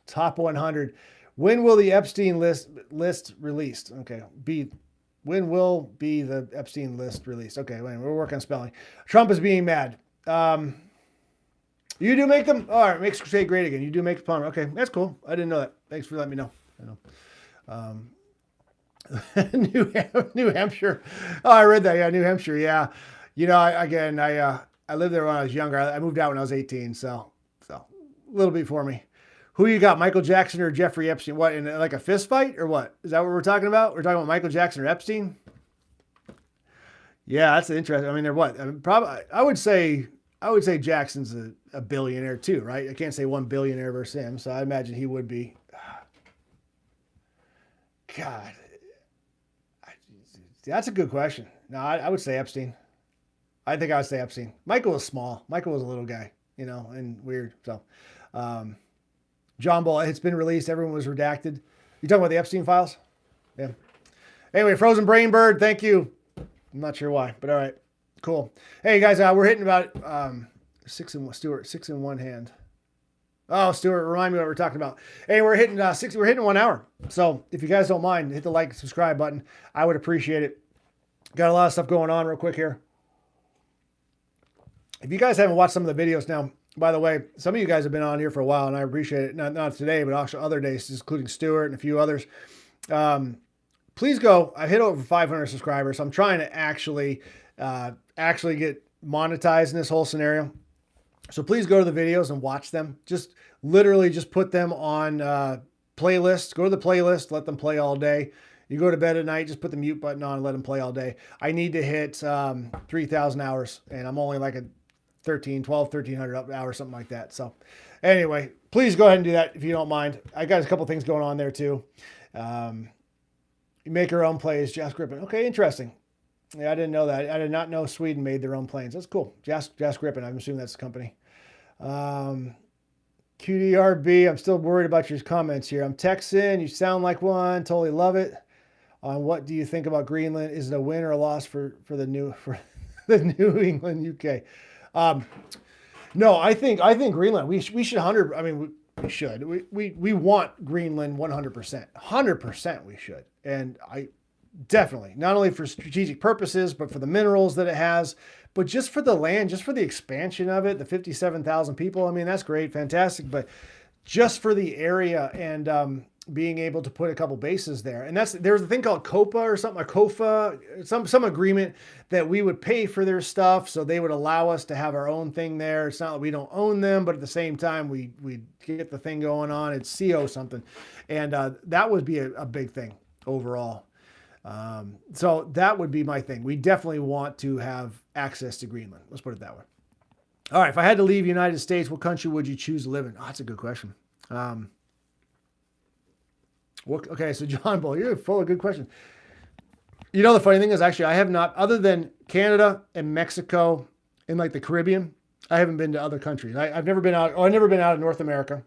top 100. When will the Epstein list released? Okay, when will be the Epstein list released? Okay, we're working on spelling. Trump is being mad. You do make them? All right, makes Crusade great again. You do make the plumber. Okay, that's cool. I didn't know that. Thanks for letting me know. New Hampshire. Oh, I read that. Yeah, New Hampshire. Yeah. You know, I lived there when I was younger. I moved out when I was 18, so a little before me. Who you got, Michael Jackson or Jeffrey Epstein? What, in like a fist fight or what? Is that what we're talking about? We're talking about Michael Jackson or Epstein? Yeah, that's interesting. I mean, they're what? I mean, probably. I would say Jackson's a billionaire too, right? I can't say one billionaire versus him, so I imagine he would be. God, that's a good question. No, I would say Epstein. I think I would say Epstein. Michael was small. Michael was a little guy, and weird. So. John Bull, it's been released. Everyone was redacted. You talking about the Epstein files? Yeah. Anyway, Frozen Brain Bird, thank you. I'm not sure why, but all right. Cool. Hey, guys, we're hitting about six in one hand. Oh, Stuart, remind me what we're talking about. Hey, we're hitting 1 hour. So if you guys don't mind, hit the like and subscribe button. I would appreciate it. Got a lot of stuff going on real quick here. If you guys haven't watched some of the videos now, by the way, some of you guys have been on here for a while, and I appreciate it. Not today, but also other days, including Stuart and a few others. Please go. I've hit over 500 subscribers. So I'm trying to actually get monetized in this whole scenario. So please go to the videos and watch them. Just literally just put them on playlists. Go to the playlist. Let them play all day. You go to bed at night, just put the mute button on and let them play all day. I need to hit 3,000 hours, and I'm only like 1,300 hours, something like that. So anyway, please go ahead and do that if you don't mind. I got a couple things going on there too. You make your own plays, Jas Grippen. Okay, interesting. Yeah, I didn't know that. I did not know Sweden made their own planes. That's cool. Jas Grippen, I'm assuming that's the company. QDRB, I'm still worried about your comments here. I'm Texan. You sound like one. Totally love it. What do you think about Greenland? Is it a win or a loss for the New England UK? No, I think Greenland, we should 100. I mean, we should, we want Greenland 100%, 100% we should. And I definitely, not only for strategic purposes, but for the minerals that it has, but just for the land, just for the expansion of it, the 57,000 people. I mean, that's great. Fantastic. But just for the area and, being able to put a couple bases there. And there's a thing called COPA or something, a COFA, some agreement that we would pay for their stuff. So they would allow us to have our own thing there. It's not that we don't own them, but at the same time, we get the thing going on. It's CO something. And that would be a big thing overall. So that would be my thing. We definitely want to have access to Greenland. Let's put it that way. All right. If I had to leave the United States, what country would you choose to live in? Oh, that's a good question. Okay, so John Bull, you're full of good questions. You know, the funny thing is, actually, I have not, other than Canada and Mexico in like the Caribbean. I haven't been to other countries. I've never been out. Oh, I've never been out of North America.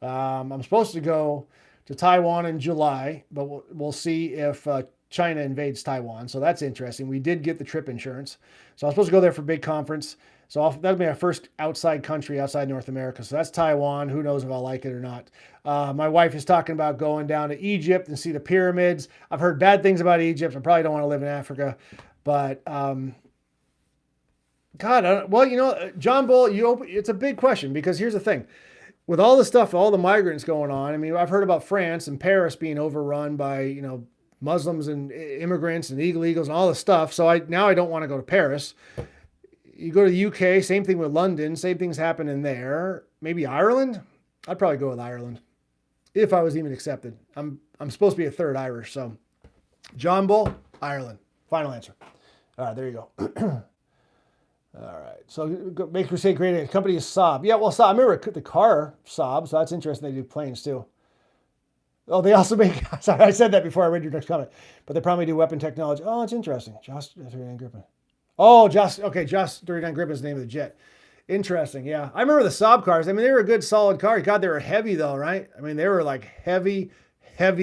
I'm supposed to go to Taiwan in July, but we'll see if China invades Taiwan. So that's interesting. We did get the trip insurance. So I'm supposed to go there for a big conference. So that'll be our first outside country outside North America. So that's Taiwan. Who knows if I'll like it or not. My wife is talking about going down to Egypt and see the pyramids. I've heard bad things about Egypt. I probably don't want to live in Africa. But, John Bull, it's a big question because here's the thing. With all the stuff, all the migrants going on, I mean, I've heard about France and Paris being overrun by, Muslims and immigrants and illegals and all this stuff. So now I don't want to go to Paris. You go to the UK, same thing with London, same things happening there. Maybe Ireland? I'd probably go with Ireland if I was even accepted. I'm supposed to be a third Irish, so John Bull, Ireland. Final answer. All right, there you go. All right, so Make Crusade great. The company is Saab. Yeah, well, Saab. I remember the car Saab, so that's interesting. They do planes too. Oh, they also make. Sorry, I said that before I read your next comment, but they probably do weapon technology. Oh, it's interesting. Joss 39 Gripen. Oh, Joss 39 Gripen is the name of the jet. Interesting. Yeah, I remember the Saab cars. I mean, they were a good, solid car. God, they were heavy though, right? I mean, they were like heavy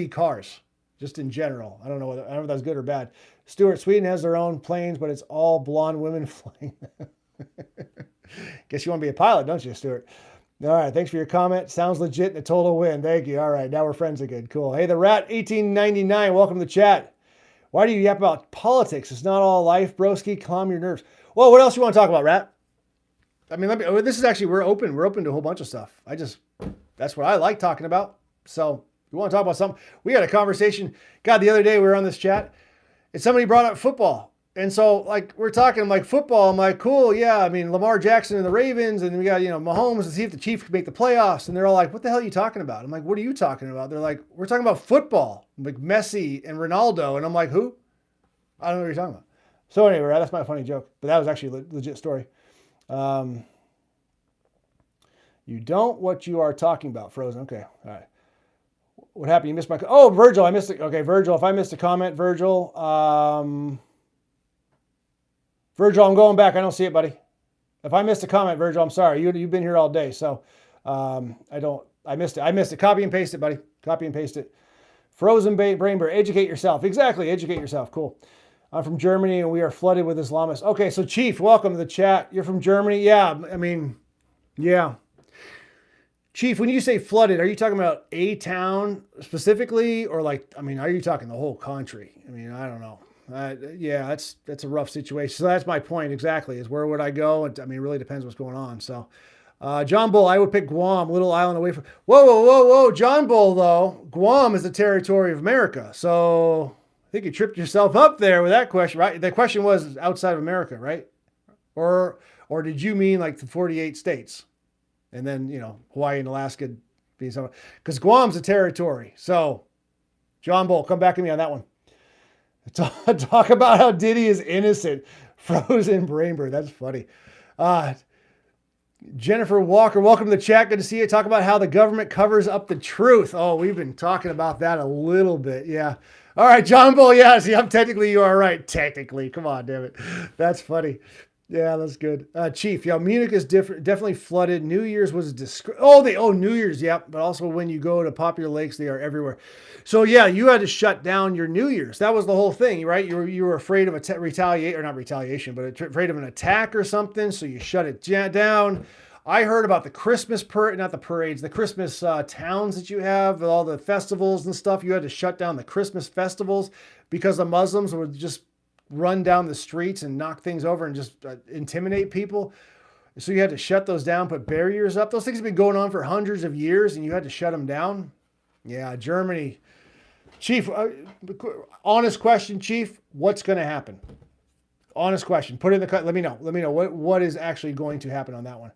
cars, just in general. I don't know if that's good or bad. Stuart, Sweden has their own planes, but it's all blonde women flying. Guess you want to be a pilot, don't you, Stuart? All right, thanks for your comment. Sounds legit and a total win. Thank you. All right, now we're friends again. Cool. Hey, the Rat 1899, welcome to the chat. Why do you yap about politics? It's not all life, broski. Calm your nerves. Well, what else you want to talk about, Rat? I mean, this is actually, we're open to a whole bunch of stuff. That's what I like talking about. So if you want to talk about something, we had a conversation. God, the other day we were on this chat and somebody brought up football. And so, like, we're talking, like, football. I'm like, cool, yeah. I mean, Lamar Jackson and the Ravens, and we got, Mahomes to see if the Chiefs can make the playoffs. And they're all like, what the hell are you talking about? I'm like, what are you talking about? They're like, we're talking about football, like Messi and Ronaldo. And I'm like, who? I don't know what you're talking about. So anyway, that's my funny joke. But that was actually a legit story. You don't what you are talking about, Frozen. Okay, all right. What happened? You missed my... Oh, Virgil, I missed it. Okay, Virgil, if I missed a comment, Virgil... Virgil, I'm going back. I don't see it, buddy. If I missed a comment, Virgil, I'm sorry. You've been here all day, so I missed it. Copy and paste it, buddy. Copy and paste it. Frozen Brainbird, educate yourself. Exactly, educate yourself. Cool. I'm from Germany, and we are flooded with Islamists. Okay, so Chief, welcome to the chat. You're from Germany? Yeah, yeah. Chief, when you say flooded, are you talking about a town specifically, or are you talking the whole country? I mean, I don't know. Yeah, that's a rough situation. So that's my point exactly, is where would I go? It really depends what's going on. So John Bull, I would pick Guam, little island away from... Whoa. John Bull, though, Guam is a territory of America. So I think you tripped yourself up there with that question, right? The question was outside of America, right? Or did you mean like the 48 states? And then, Hawaii and Alaska being somewhere. Because Guam's a territory. So John Bull, come back to me on that one. Talk about how Diddy is innocent. Frozen Brainbird. That's funny. Jennifer Walker, welcome to the chat. Good to see you. Talk about how the government covers up the truth. Oh, we've been talking about that a little bit. Yeah. All right, John Bull. Yeah, see, you are right. Technically. Come on, damn it. That's funny. Yeah, that's good. Chief, Munich is definitely flooded. New Year's was New Year's, yeah. But also when you go to popular lakes, they are everywhere. So yeah, you had to shut down your New Year's. That was the whole thing, right? You were afraid of retaliation, but afraid of an attack or something. So you shut it down. I heard about the Christmas the Christmas towns that you have, all the festivals and stuff. You had to shut down the Christmas festivals because the Muslims would just run down the streets and knock things over and just intimidate people. So you had to shut those down, put barriers up. Those things have been going on for hundreds of years, and you had to shut them down. Yeah, Germany. Chief, honest question, Chief, what's going to happen? Honest question. Put it in the... Let me know. What is actually going to happen on that one.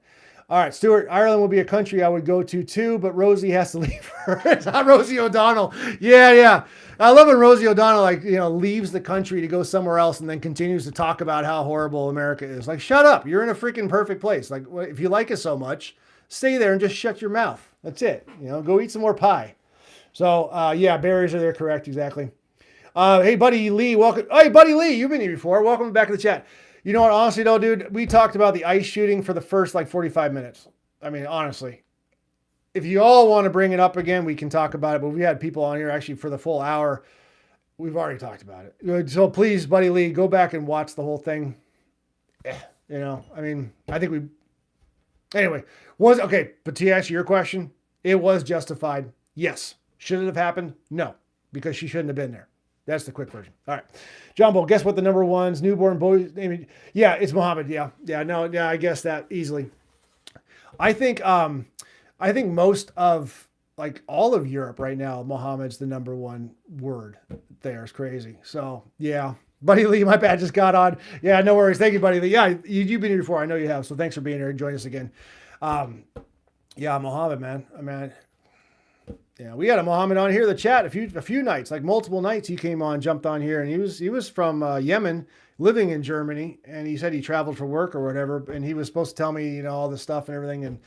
All right, Stuart, Ireland will be a country I would go to too, but Rosie has to leave her. It's not Rosie O'Donnell. Yeah. I love when Rosie O'Donnell, leaves the country to go somewhere else and then continues to talk about how horrible America is. Like, shut up. You're in a freaking perfect place. Like, if you like it so much, stay there and just shut your mouth. That's it. Go eat some more pie. So, barriers are there. Correct. Exactly. Hey, Buddy Lee, welcome. Hey, Buddy Lee, you've been here before. Welcome back to the chat. You know what? Honestly, though, dude, we talked about the ICE shooting for the first like 45 minutes. I mean, honestly, if you all want to bring it up again, we can talk about it. But we had people on here actually for the full hour. We've already talked about it. So please, Buddy Lee, go back and watch the whole thing. You know, I mean, I think we. Anyway, okay. But to answer your question, it was justified. Yes. Should it have happened? No, because she shouldn't have been there. That's the quick version. All right. John Bull, guess what the number one's newborn boy? Yeah, it's Muhammad. Yeah. I guess that easily. I think most of like all of Europe right now, Muhammad's the number one word there. It's crazy. So yeah. Buddy Lee, my bad, just got on. Yeah, no worries. Thank you, Buddy Lee. Yeah, you've been here before. I know you have. So thanks for being here and joining us again. Yeah, Muhammad, man. I mean, yeah, we had a Muhammad on here, the chat, a few nights, like multiple nights he came on, jumped on here, and he was from Yemen, living in Germany, and he said he traveled for work or whatever, and he was supposed to tell me, you know, all this stuff and everything, and,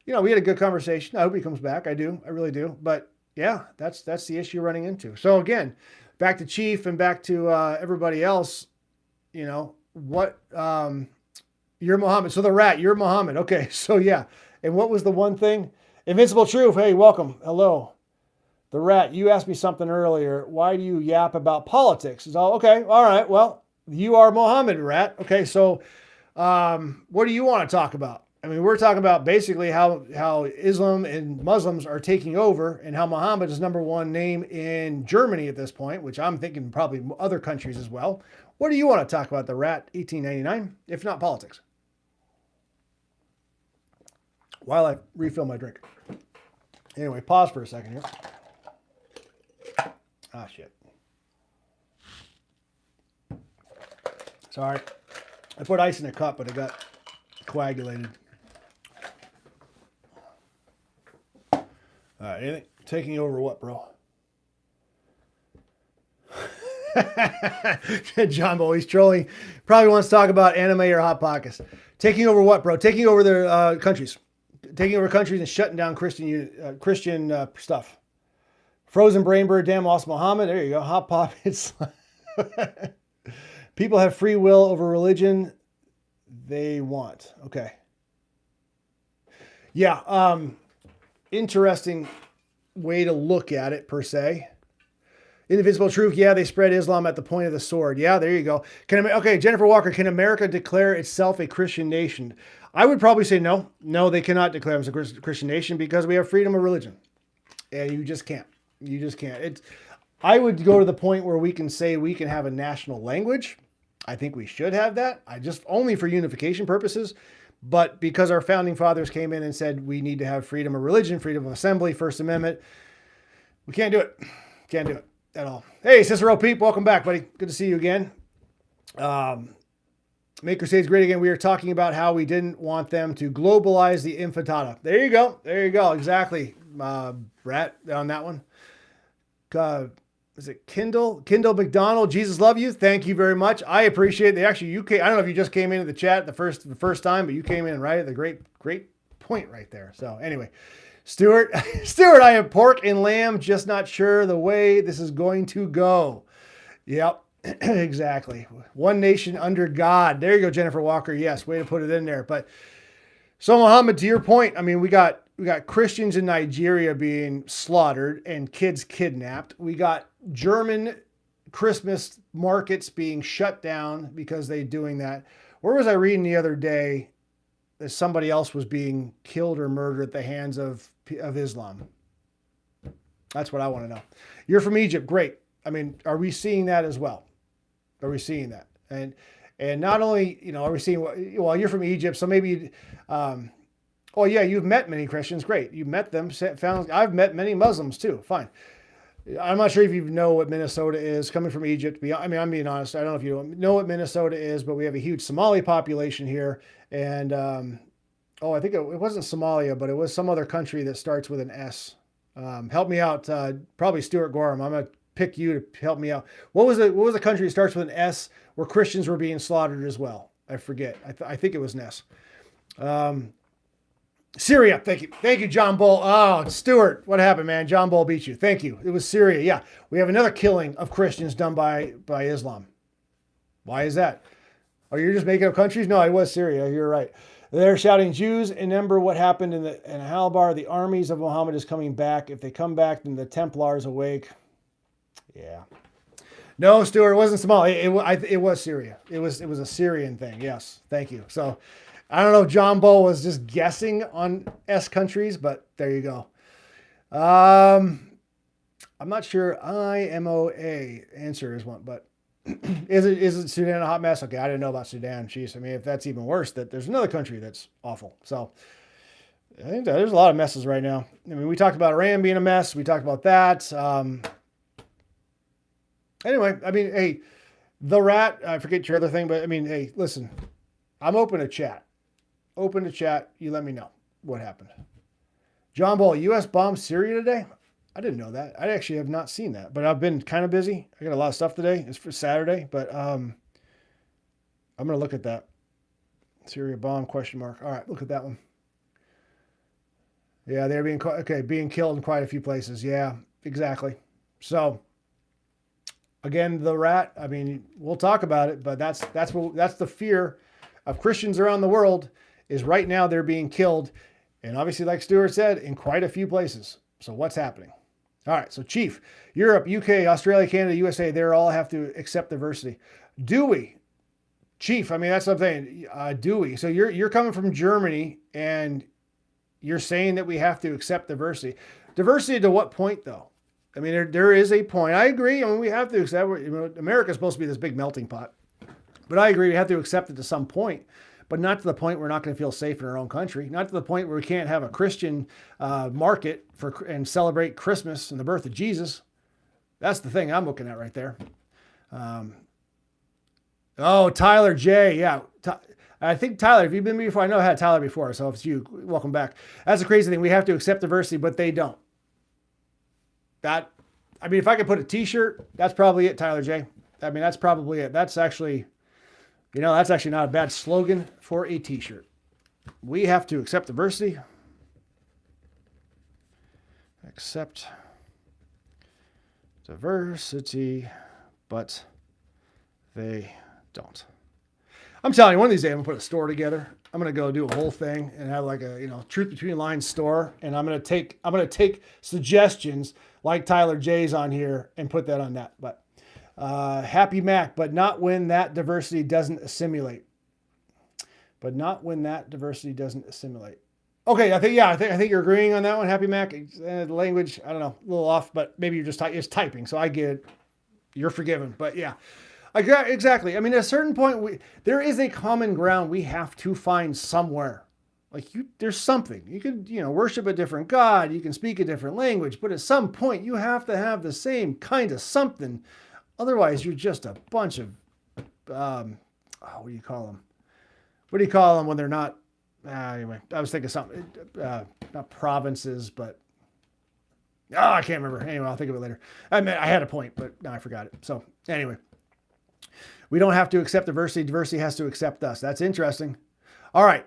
you know, we had a good conversation. I hope he comes back. I do. I really do. But, yeah, that's the issue you're running into. So, again, back to Chief and back to everybody else, you know, what, you're Muhammad. So the rat, you're Muhammad. Okay, so yeah. And what was the one thing? Invincible Truth, hey, welcome. Hello. The rat, you asked me something earlier. Why do you yap about politics? It's all, okay, all right, well, you are Muhammad, rat. Okay, so what do you want to talk about? I mean, we're talking about basically how Islam and Muslims are taking over and how Muhammad is number one name in Germany at this point, which I'm thinking probably other countries as well. What do you want to talk about, the rat, 1899, if not politics? While I refill my drink. Anyway, pause for a second here. Ah, shit. Sorry. I put ice in a cup, but it got coagulated. All right, anything? Taking over what, bro? John Bo, he's trolling. Probably wants to talk about anime or Hot Pockets. Taking over what, bro? Taking over their countries. Taking over countries and shutting down Christian stuff. Frozen Brainbird, damn awesome Muhammad. There you go. Hot Pockets. People have free will over religion they want. Okay. Yeah. Interesting way to look at it, per se. Indivisible Truth. Yeah, they spread Islam at the point of the sword. Yeah, there you go. Okay, Jennifer Walker, can America declare itself a Christian nation? I would probably say no. No, they cannot declare themselves a Christian nation because we have freedom of religion. And you just can't. You just can't. I would go to the point where we can say we can have a national language. I think we should have that. Only for unification purposes. But because our founding fathers came in and said we need to have freedom of religion, freedom of assembly, First Amendment, we can't do it. Can't do it at all. Hey, Cicero Peep, welcome back, buddy. Good to see you again. Make Crusades Great Again. We are talking about how we didn't want them to globalize the intifada. There you go. There you go. Exactly. Rat on that one. Is it Kendall McDonald? Jesus love you. Thank you very much. I appreciate it. Actually, you came, I don't know if you just came into the chat the first time, but you came in right at the great point right there. So anyway, Stuart, I have pork and lamb, just not sure the way this is going to go. Yep, exactly. One nation under God. There you go, Jennifer Walker. Yes, way to put it in there. But so Muhammad, to your point, I mean, we got Christians in Nigeria being slaughtered and kids kidnapped. We got German Christmas markets being shut down because they're doing that. Where was I reading the other day that somebody else was being killed or murdered at the hands of Islam? That's what I want to know. You're from Egypt. Great. I mean, are we seeing that as well? Are we seeing that? And not only, you know, are we seeing, well, you're from Egypt, so maybe, oh yeah, you've met many Christians. Great. You've met them. I've met many Muslims too. Fine. I'm not sure if you know what Minnesota is, coming from Egypt. I mean, I'm being honest. I don't know if you know what Minnesota is, but we have a huge Somali population here. And, I think it wasn't Somalia, but it was some other country that starts with an S. Help me out. Probably Stuart Gorham. I'm going to pick you to help me out. What was the country that starts with an S where Christians were being slaughtered as well? I forget. I think it was Ness. Syria. Thank you, John Bull. Oh, Stuart, what happened, man? John Bull beat you. Thank you. It was Syria. Yeah, we have another killing of Christians done by Islam. Why is that? Oh, you're just making up countries? No, it was Syria. You're right. They're shouting, Jews, remember what happened in Halbar. The armies of Muhammad is coming back. If they come back, then the Templars awake. Yeah. No, Stuart, it wasn't Somalia. It was Syria. It was a Syrian thing. Yes. Thank you. So I don't know if John Bull was just guessing on S countries, but there you go. I'm not sure IMOA answer is one, but is it Sudan a hot mess? Okay, I didn't know about Sudan. Jeez, I mean, if that's even worse, that there's another country that's awful. So I think there's a lot of messes right now. I mean, we talked about Iran being a mess. We talked about that. Anyway, I mean, hey, the rat, I forget your other thing, but I mean, hey, listen, I'm open to chat. Open to chat. You let me know what happened. John Bull, U.S. bombed Syria today? I didn't know that. I actually have not seen that, but I've been kind of busy. I got a lot of stuff today. It's for Saturday, but I'm going to look at that. Syria bomb, question mark. All right, look at that one. Yeah, they're being killed in quite a few places. Yeah, exactly. So, again, the rat, I mean, we'll talk about it, but that's the fear of Christians around the world is right now they're being killed. And obviously, like Stuart said, in quite a few places. So what's happening? All right, so Chief, Europe, UK, Australia, Canada, USA, they all have to accept diversity. Do we? Chief, I mean, that's what I'm saying. Do we? So you're coming from Germany and you're saying that we have to accept diversity. Diversity to what point, though? I mean, there is a point. I agree. I mean, we have to accept, America's supposed to be this big melting pot. But I agree, we have to accept it to some point. But not to the point we're not going to feel safe in our own country. Not to the point where we can't have a Christian market and celebrate Christmas and the birth of Jesus. That's the thing I'm looking at right there. Tyler J. Yeah. I think Tyler, if you've been before, I know I had Tyler before. So if it's you, welcome back. That's the crazy thing. We have to accept diversity, but they don't. If I could put a t-shirt, that's probably it, Tyler J. I mean, that's probably it. That's actually not a bad slogan for a t-shirt. We have to accept diversity. Accept diversity, but they don't. I'm telling you, one of these days I'm gonna put a store together. I'm gonna go do a whole thing and have like a truth between lines store, and I'm gonna take suggestions like Tyler J's on here and put that on that. But Happy Mac, but not when that diversity doesn't assimilate. But not when that diversity doesn't assimilate. Okay, I think you're agreeing on that one, Happy Mac. The language, I don't know, a little off, but maybe you're just it's typing, so I get it. You're forgiven. But yeah, exactly. I mean, at a certain point, there is a common ground we have to find somewhere. There's something. You could, worship a different God. You can speak a different language, but at some point, you have to have the same kind of something. Otherwise, you're just a bunch of, what do you call them? What do you call them when they're not? Anyway, I was thinking something, not provinces, but I can't remember. Anyway, I'll think of it later. I had a point, but now I forgot it. So anyway, we don't have to accept diversity. Diversity has to accept us. That's interesting. All right.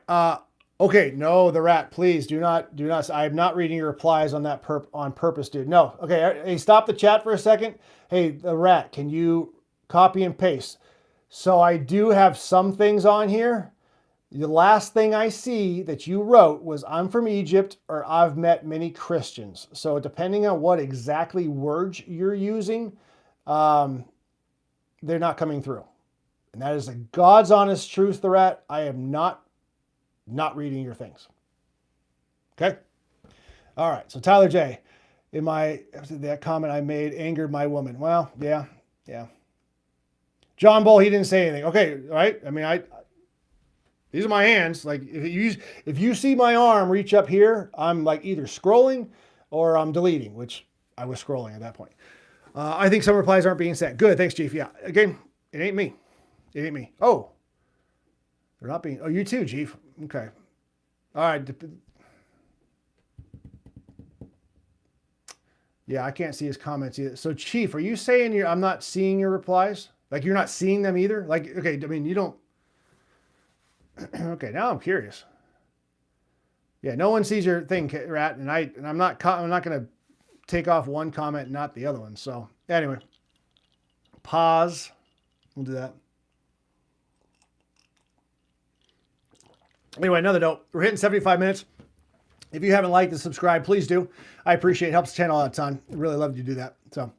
Okay. No, the rat, please do not. I'm not reading your replies on that on purpose, dude. No. Okay. Hey, stop the chat for a second. Hey, the rat, can you copy and paste? So I do have some things on here. The last thing I see that you wrote was I'm from Egypt or I've met many Christians. So depending on what exactly words you're using, they're not coming through. And that is the God's honest truth, the rat. I am not reading your things. Okay? All right. So Tyler J, that comment I made angered my woman. Well, yeah. John Bull, he didn't say anything. Okay, all right. I mean, these are my hands. Like if you see my arm reach up here, I'm like either scrolling or I'm deleting, which I was scrolling at that point. I think some replies aren't being sent. Good, thanks, Chief. Yeah, again, it ain't me. Oh, they're not being. Oh, you too, Chief. Okay. All right. Yeah, I can't see his comments either. So, Chief, are you saying I'm not seeing your replies? Like you're not seeing them either? Like, okay, I mean, you don't. Okay, now I'm curious. Yeah, no one sees your thing, rat, and I'm not going to take off one comment and not the other one. So anyway, pause. We'll do that. Anyway, another note. We're hitting 75 minutes. If you haven't liked and subscribed, please do. I appreciate it. Helps the channel out a ton. I really love you to do that. So,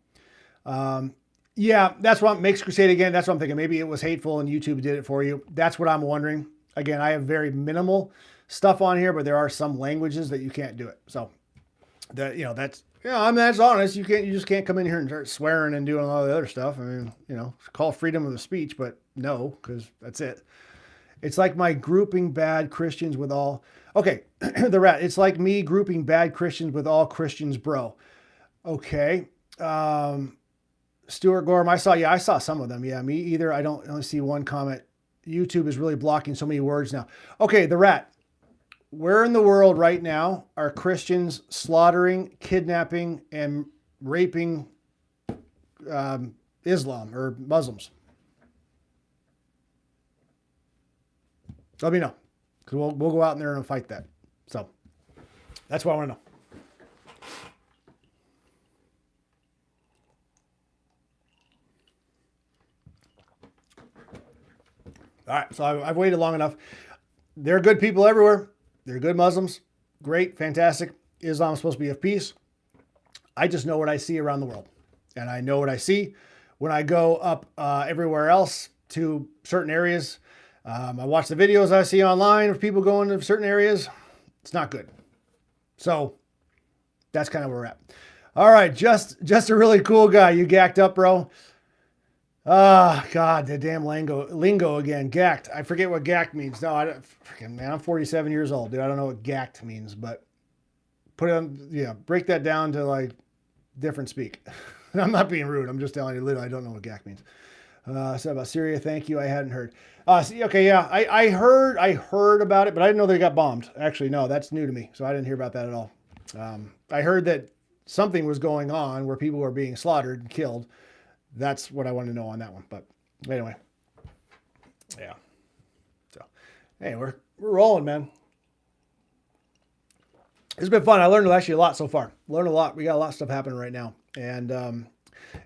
yeah, that's what makes Crusade again. That's what I'm thinking. Maybe it was hateful and YouTube did it for you. That's what I'm wondering. Again, I have very minimal stuff on here, but there are some languages that you can't do it. So that, that's, I mean, that's honest. You just can't come in here and start swearing and doing all the other stuff. I mean, call freedom of speech, but no, because that's it. It's like my grouping bad Christians with all, okay, the rat. It's like me grouping bad Christians with all Christians, bro. Okay. Stuart Gorham, I saw some of them. Yeah, me either. I don't only see one comment. YouTube is really blocking so many words now. Okay, the rat. Where in the world right now are Christians slaughtering, kidnapping, and raping Islam or Muslims? Let me know, because we'll go out in there and fight that. So that's what I want to know. All right, so I've waited long enough. There are good people everywhere. They're good Muslims. Great, fantastic. Islam is supposed to be of peace. I just know what I see around the world. And I know what I see when I go up everywhere else to certain areas. I watch the videos I see online of people going to certain areas. It's not good. So that's kind of where we're at. All right, just a really cool guy. You gacked up, bro. Ah, God, the damn lingo again. Gacked. I forget what gacked means. No, I don't. Freaking man, I'm 47 years old, dude. I don't know what gacked means, but put it on. Break that down to like different speak. I'm not being rude. I'm just telling you, literally, I don't know what gack means. So about Syria, thank you. I hadn't heard. Okay, yeah, I heard about it, but I didn't know they got bombed. Actually, no, that's new to me, so I didn't hear about that at all. I heard that something was going on where people were being slaughtered and killed. That's what I wanted to know on that one. But anyway, yeah. So, hey, we're rolling, man. It's been fun. I learned actually a lot so far. Learned a lot. We got a lot of stuff happening right now. And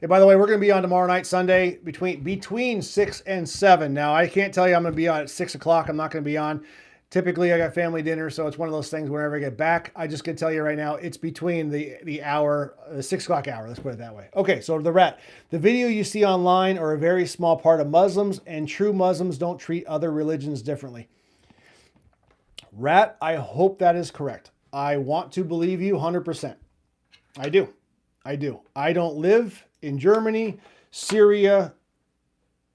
by the way, we're going to be on tomorrow night, Sunday, between 6 and 7. Now, I can't tell you I'm going to be on at 6 o'clock. I'm not going to be on. Typically, I got family dinner, so it's one of those things whenever I get back. I just can tell you right now, it's between the hour, the 6 o'clock hour. Let's put it that way. Okay, so the rat. The video you see online are a very small part of Muslims, and true Muslims don't treat other religions differently. Rat, I hope that is correct. I want to believe you 100%. I do. I don't live in Germany, Syria,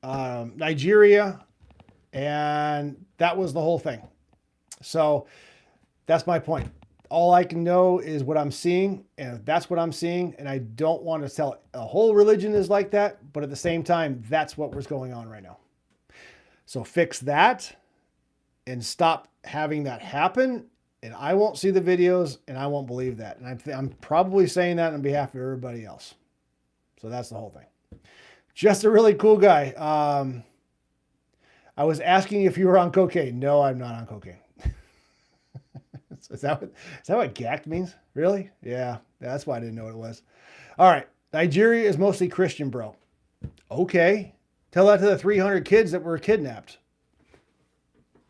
Nigeria, and that was the whole thing. So that's my point. All I can know is what I'm seeing, and that's what I'm seeing, and I don't want to tell a whole religion is like that, but at the same time, that's what was going on right now. So fix that and stop having that happen, and I won't see the videos, and I won't believe that. And I'm probably saying that on behalf of everybody else. So that's the whole thing. Just a really cool guy. I was asking if you were on cocaine. No, I'm not on cocaine. Is that what gacked means? Really? Yeah, that's why I didn't know what it was. All right. Nigeria is mostly Christian, bro. Okay. Tell that to the 300 kids that were kidnapped.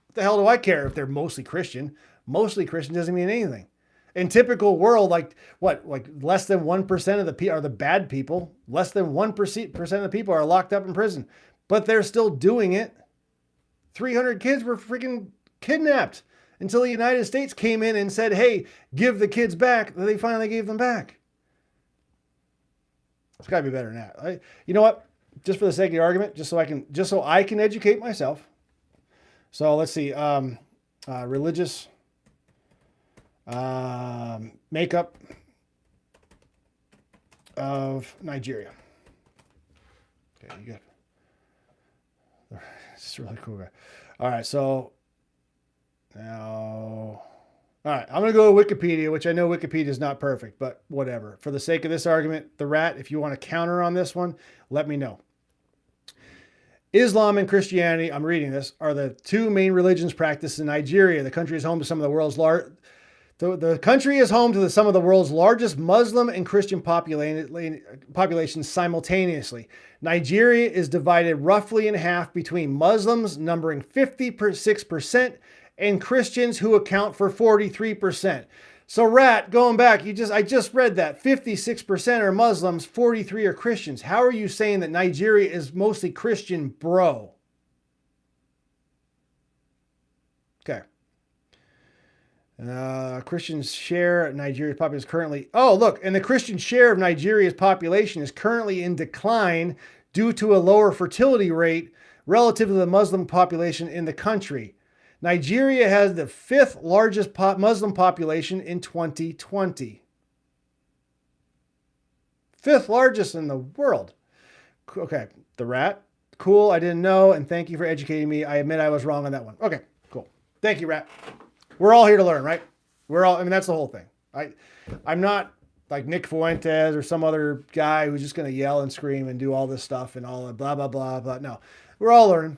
What the hell do I care if they're mostly Christian? Mostly Christian doesn't mean anything. In typical world, like less than 1% of the people are the bad people. Less than 1% of the people are locked up in prison, but they're still doing it. 300 kids were freaking kidnapped until the United States came in and said, hey, give the kids back. They finally gave them back. It's got to be better than that. You know what? Just for the sake of the argument, just so I can educate myself. So let's see. Religious makeup of Nigeria. Okay, you got. This is really cool guy. All right, so now, all right, I'm going to go to Wikipedia, which I know Wikipedia is not perfect, but whatever. For the sake of this argument, the rat, if you want to counter on this one, let me know. Islam and Christianity, I'm reading this, are the two main religions practiced in Nigeria. The country is home to some of the world's some of the world's largest Muslim and Christian populations simultaneously. Nigeria is divided roughly in half between Muslims numbering 56% and Christians who account for 43%. So Rat, going back, I just read that 56% are Muslims, 43 are Christians. How are you saying that Nigeria is mostly Christian, bro? Okay. Christians share Nigeria's population is currently, oh, look, and the Christian share of Nigeria's population is currently in decline due to a lower fertility rate relative to the Muslim population in the country. Nigeria has the 5th largest Muslim population in 2020. 5th largest in the world. Okay, the Rat. Cool, I didn't know, and thank you for educating me. I admit I was wrong on that one. Okay, cool. Thank you, Rat. We're all here to learn, right? That's the whole thing. I'm not like Nick Fuentes or some other guy who's just going to yell and scream and do all this stuff and all that blah, blah, blah, blah. No, we're all learning.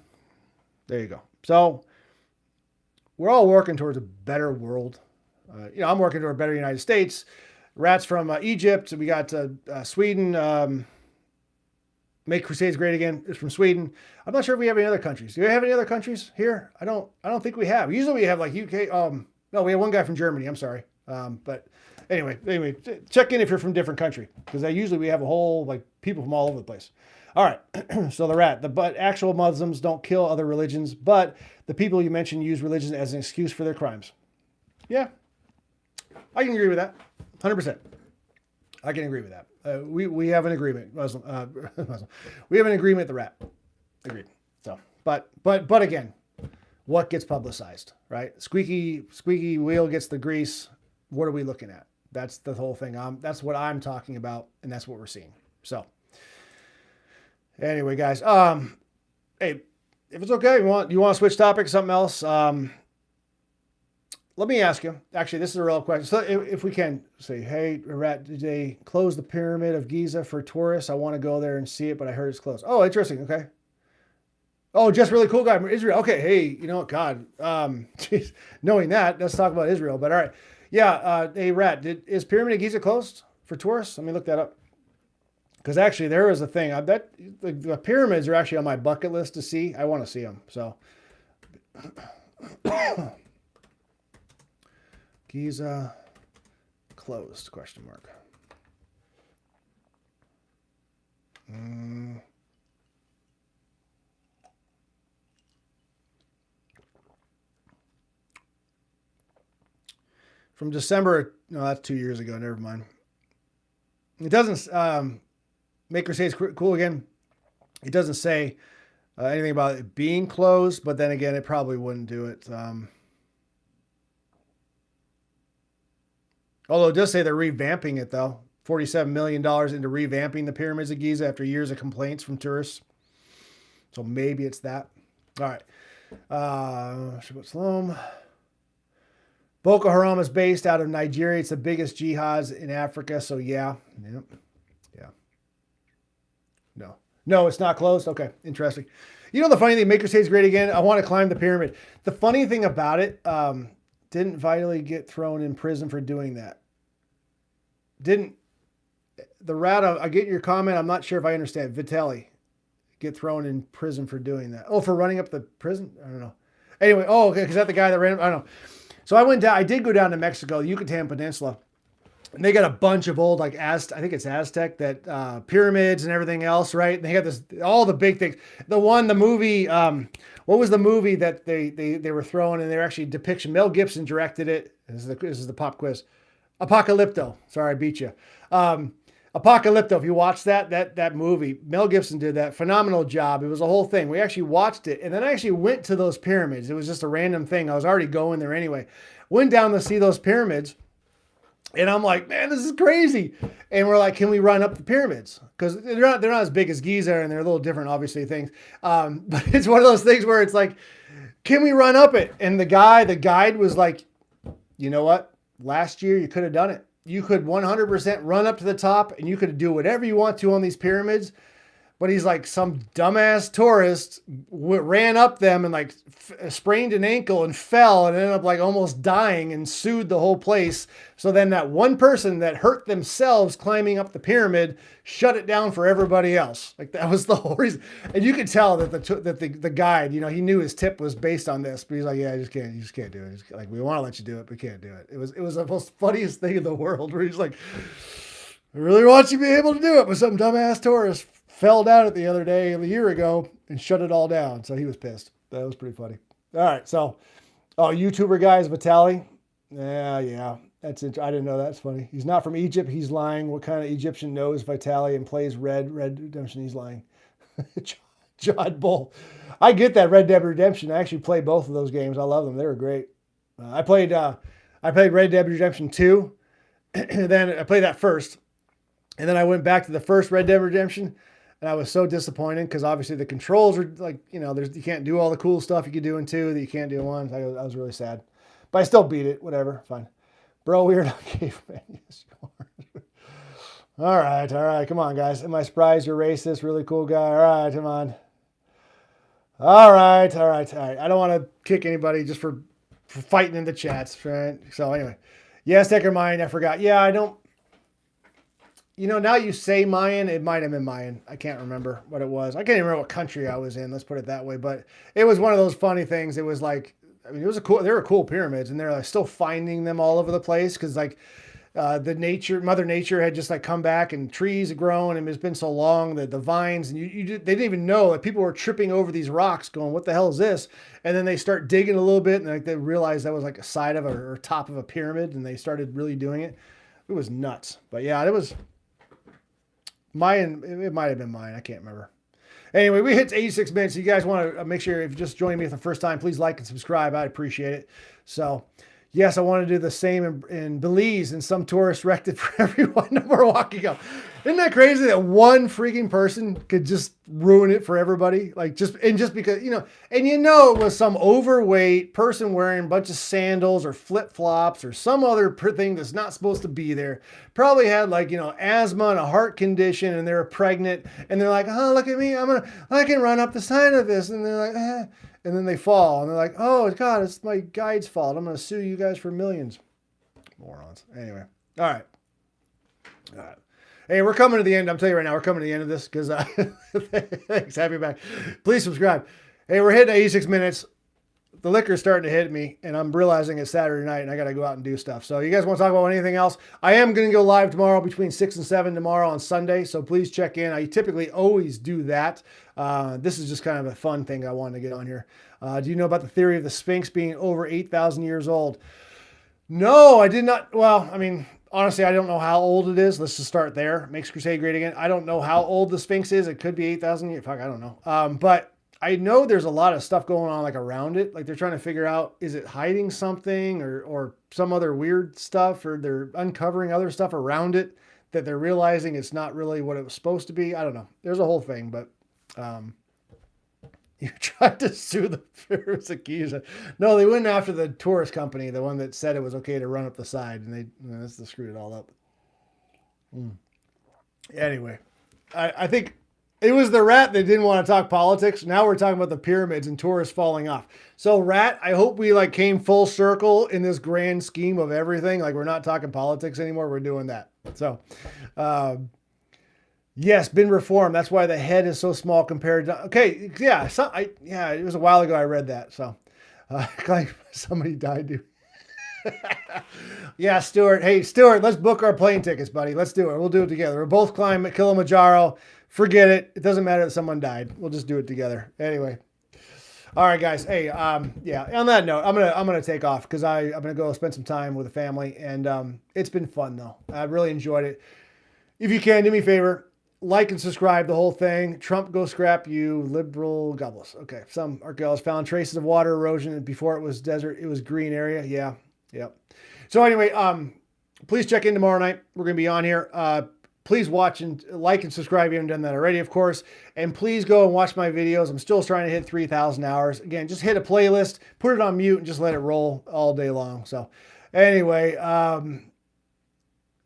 There you go. So we're all working towards a better world. I'm working toward a better United States. Rat's from Egypt. We got Sweden. Make Crusades Great Again is from Sweden. I'm not sure if we have any other countries. Do we have any other countries here? I don't think we have. Usually we have like UK. No, we have one guy from Germany. I'm sorry. But anyway, check in if you're from a different country, because usually we have a whole like people from all over the place. All right. So the Rat, but actual Muslims don't kill other religions, but the people you mentioned use religion as an excuse for their crimes. Yeah, I can agree with that. 100%. I can agree with that. We have an agreement, Muslim. We have an agreement. The Rat, agreed. So, but again, what gets publicized, right? Squeaky wheel gets the grease. What are we looking at? That's the whole thing. That's what I'm talking about, and that's what we're seeing. So, anyway, guys, hey, if it's okay, you want to switch topics, something else. Let me ask you, actually, this is a real question. So if we can say, hey, Rat, did they close the Pyramid of Giza for tourists? I want to go there and see it, but I heard it's closed. Oh, interesting. Okay. Oh, just really cool guy from Israel. Okay. Hey, you know what? God, geez, knowing that, let's talk about Israel, but all right. Yeah. Hey, Rat, is Pyramid of Giza closed for tourists? Let me look that up. Because actually there is a thing. I bet the pyramids are actually on my bucket list to see. I want to see them. So Giza closed, question mark. From December, no, that's 2 years ago. Never mind. It doesn't make Crusades cool again. It doesn't say anything about it being closed, but then again, it probably wouldn't do it. Although it does say they're revamping it, though. $47 million into revamping the Pyramids of Giza after years of complaints from tourists. So maybe it's that. All right. Shabbat Shalom. Boko Haram is based out of Nigeria. It's the biggest jihads in Africa. So yeah. Yep. Yeah. No, it's not closed. Okay. Interesting. You know, the funny thing, Make Crusades Great Again. I want to climb the pyramid. The funny thing about it, didn't Vitally get thrown in prison for doing that? Didn't the Rat, I get your comment. I'm not sure if I understand. Vitelli get thrown in prison for doing that. Oh, for running up the prison? I don't know. Anyway, okay. Is that the guy that ran? I don't know. So I did go down to Mexico, the Yucatan Peninsula, and they got a bunch of old, like, I think it's Aztec, that pyramids and everything else, right? And they got all the big things. The movie, what was the movie that they were throwing, and they were actually depiction? Mel Gibson directed it. This is the pop quiz. Apocalypto. Sorry, I beat you. Apocalypto, if you watch that movie, Mel Gibson did that. Phenomenal job. It was a whole thing. We actually watched it, and then I actually went to those pyramids. It was just a random thing. I was already going there anyway. Went down to see those pyramids, and I'm like, man, this is crazy. And we're like, can we run up the pyramids? Because they're not as big as Giza, and they're a little different, obviously, things. But it's one of those things where it's like, can we run up it? And the guide was like, you know what? Last year, you could have done it. You could 100% run up to the top, and you could do whatever you want to on these pyramids. But he's like some dumbass tourist ran up them and like sprained an ankle and fell and ended up like almost dying and sued the whole place. So then that one person that hurt themselves climbing up the pyramid shut it down for everybody else. Like that was the whole reason. And you could tell that the guide, you know, he knew his tip was based on this, but he's like, yeah, you just can't do it. Like, we want to let you do it, but we can't do it. It was the most funniest thing in the world where he's like, I really want you to be able to do it, but some dumbass tourist fell down it the other day, a year ago, and shut it all down. So he was pissed. That was pretty funny. All right. So, YouTuber guys, Vitali. Yeah. That's it. I didn't know that's funny. He's not from Egypt. He's lying. What kind of Egyptian knows Vitali and plays Red Redemption? He's lying. John Bull. I get that Red Dead Redemption. I actually played both of those games. I love them. They were great. I played Red Dead Redemption 2. And then I played that first. And then I went back to the first Red Dead Redemption. And I was so disappointed because obviously the controls are like, you know, you can't do all the cool stuff you could do in 2 that you can't do in 1. I was really sad. But I still beat it. Whatever. Fine. Bro, weird caveman. Yes, you are. All right. Come on, guys. Am I surprised you're racist? Really cool guy. All right, come on. All right. I don't want to kick anybody just for fighting in the chats, right? So anyway. Yes, Decker Mayan. I forgot. Yeah, I don't. You know, now you say Mayan, it might have been Mayan. I can't remember what it was. I can't even remember what country I was in. Let's put it that way. But it was one of those funny things. It was like, I mean, they were cool pyramids, and they're like still finding them all over the place because like Mother Nature had just like come back and trees had grown, and it's been so long that the vines and they didn't even know that people were tripping over these rocks, going, "What the hell is this?" And then they start digging a little bit, and like they realized that was like a side of or top of a pyramid, and they started really doing it. It was nuts, but yeah, it was. Mayan, it might have been mine. I can't remember. Anyway, we hit 86 minutes. You guys want to make sure if you're just joining me for the first time, please like and subscribe. I'd appreciate it. So, yes, I want to do the same in Belize, and some tourists wrecked it for everyone that we're walking up. Isn't that crazy that one freaking person could just ruin it for everybody? Like just because, you know, and you know it was some overweight person wearing a bunch of sandals or flip-flops or some other thing that's not supposed to be there. Probably had like, you know, asthma and a heart condition, and they're pregnant, and they're like, "Oh, look at me. I can run up the side of this." And they're like, eh. And then they fall, and they're like, "Oh God, it's my guide's fault. I'm going to sue you guys for millions." Morons. Anyway. All right. Hey, we're coming to the end. I'm telling you right now, we're coming to the end of this because thanks. Happy back. Please subscribe. Hey, we're hitting 86 minutes. The liquor's starting to hit me, and I'm realizing it's Saturday night, and I got to go out and do stuff. So you guys want to talk about anything else? I am going to go live tomorrow between 6 and 7 tomorrow on Sunday, so please check in. I typically always do that. This is just kind of a fun thing I wanted to get on here. Do you know about the theory of the Sphinx being over 8,000 years old? No, I did not. Well, I mean, honestly, I don't know how old it is. Let's just start there. Makes Crusade great again. I don't know how old the Sphinx is. It could be 8,000 years. Fuck, I don't know. But I know there's a lot of stuff going on like around it. Like they're trying to figure out, is it hiding something or some other weird stuff, or they're uncovering other stuff around it that they're realizing it's not really what it was supposed to be. I don't know. There's a whole thing, but you tried to sue the Pharaoh's accused. No, they went after the tourist company, the one that said it was okay to run up the side, and they screwed it all up. Anyway, I think it was the rat that didn't want to talk politics. Now we're talking about the pyramids and tourists falling off. So rat, I hope we like came full circle in this grand scheme of everything. Like we're not talking politics anymore. We're doing that. So, yes, been reformed. That's why the head is so small compared to, okay. Yeah. It was a while ago I read that. So, like somebody died, dude. Yeah, Stuart. Hey, Stuart, let's book our plane tickets, buddy. Let's do it. We'll do it together. We'll both climb Kilimanjaro. Forget it. It doesn't matter that someone died. We'll just do it together. Anyway. All right, guys. Hey, yeah, on that note, I'm gonna take off because I'm gonna go spend some time with the family, and it's been fun though. I really enjoyed it. If you can, do me a favor, like and subscribe the whole thing. Trump go scrap you, liberal gobbles. Okay, some archaeologists found traces of water erosion, and before it was desert, it was green area. Yeah, yep. So anyway, please check in tomorrow night. We're gonna be on here. Please watch and like and subscribe if you haven't done that already, of course. And please go and watch my videos. I'm still trying to hit 3,000 hours. Again, just hit a playlist, put it on mute, and just let it roll all day long. So anyway,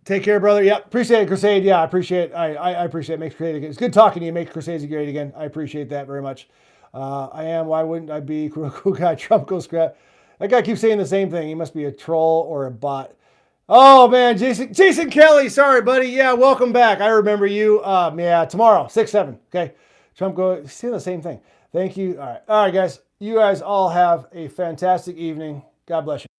Take care, brother. Yeah, appreciate it, Crusade. Yeah, I appreciate it. I appreciate it. Makes Crusade again. It's good talking to you. Make Crusades great again. I appreciate that very much. I am. Why wouldn't I be? Cool guy. Trump goes scrap. That guy keeps saying the same thing. He must be a troll or a bot. Oh man, Jason Kelly. Sorry, buddy. Yeah, welcome back. I remember you. Yeah, tomorrow, 6-7. Okay. Trump goes saying the same thing. Thank you. All right, guys. You guys all have a fantastic evening. God bless you.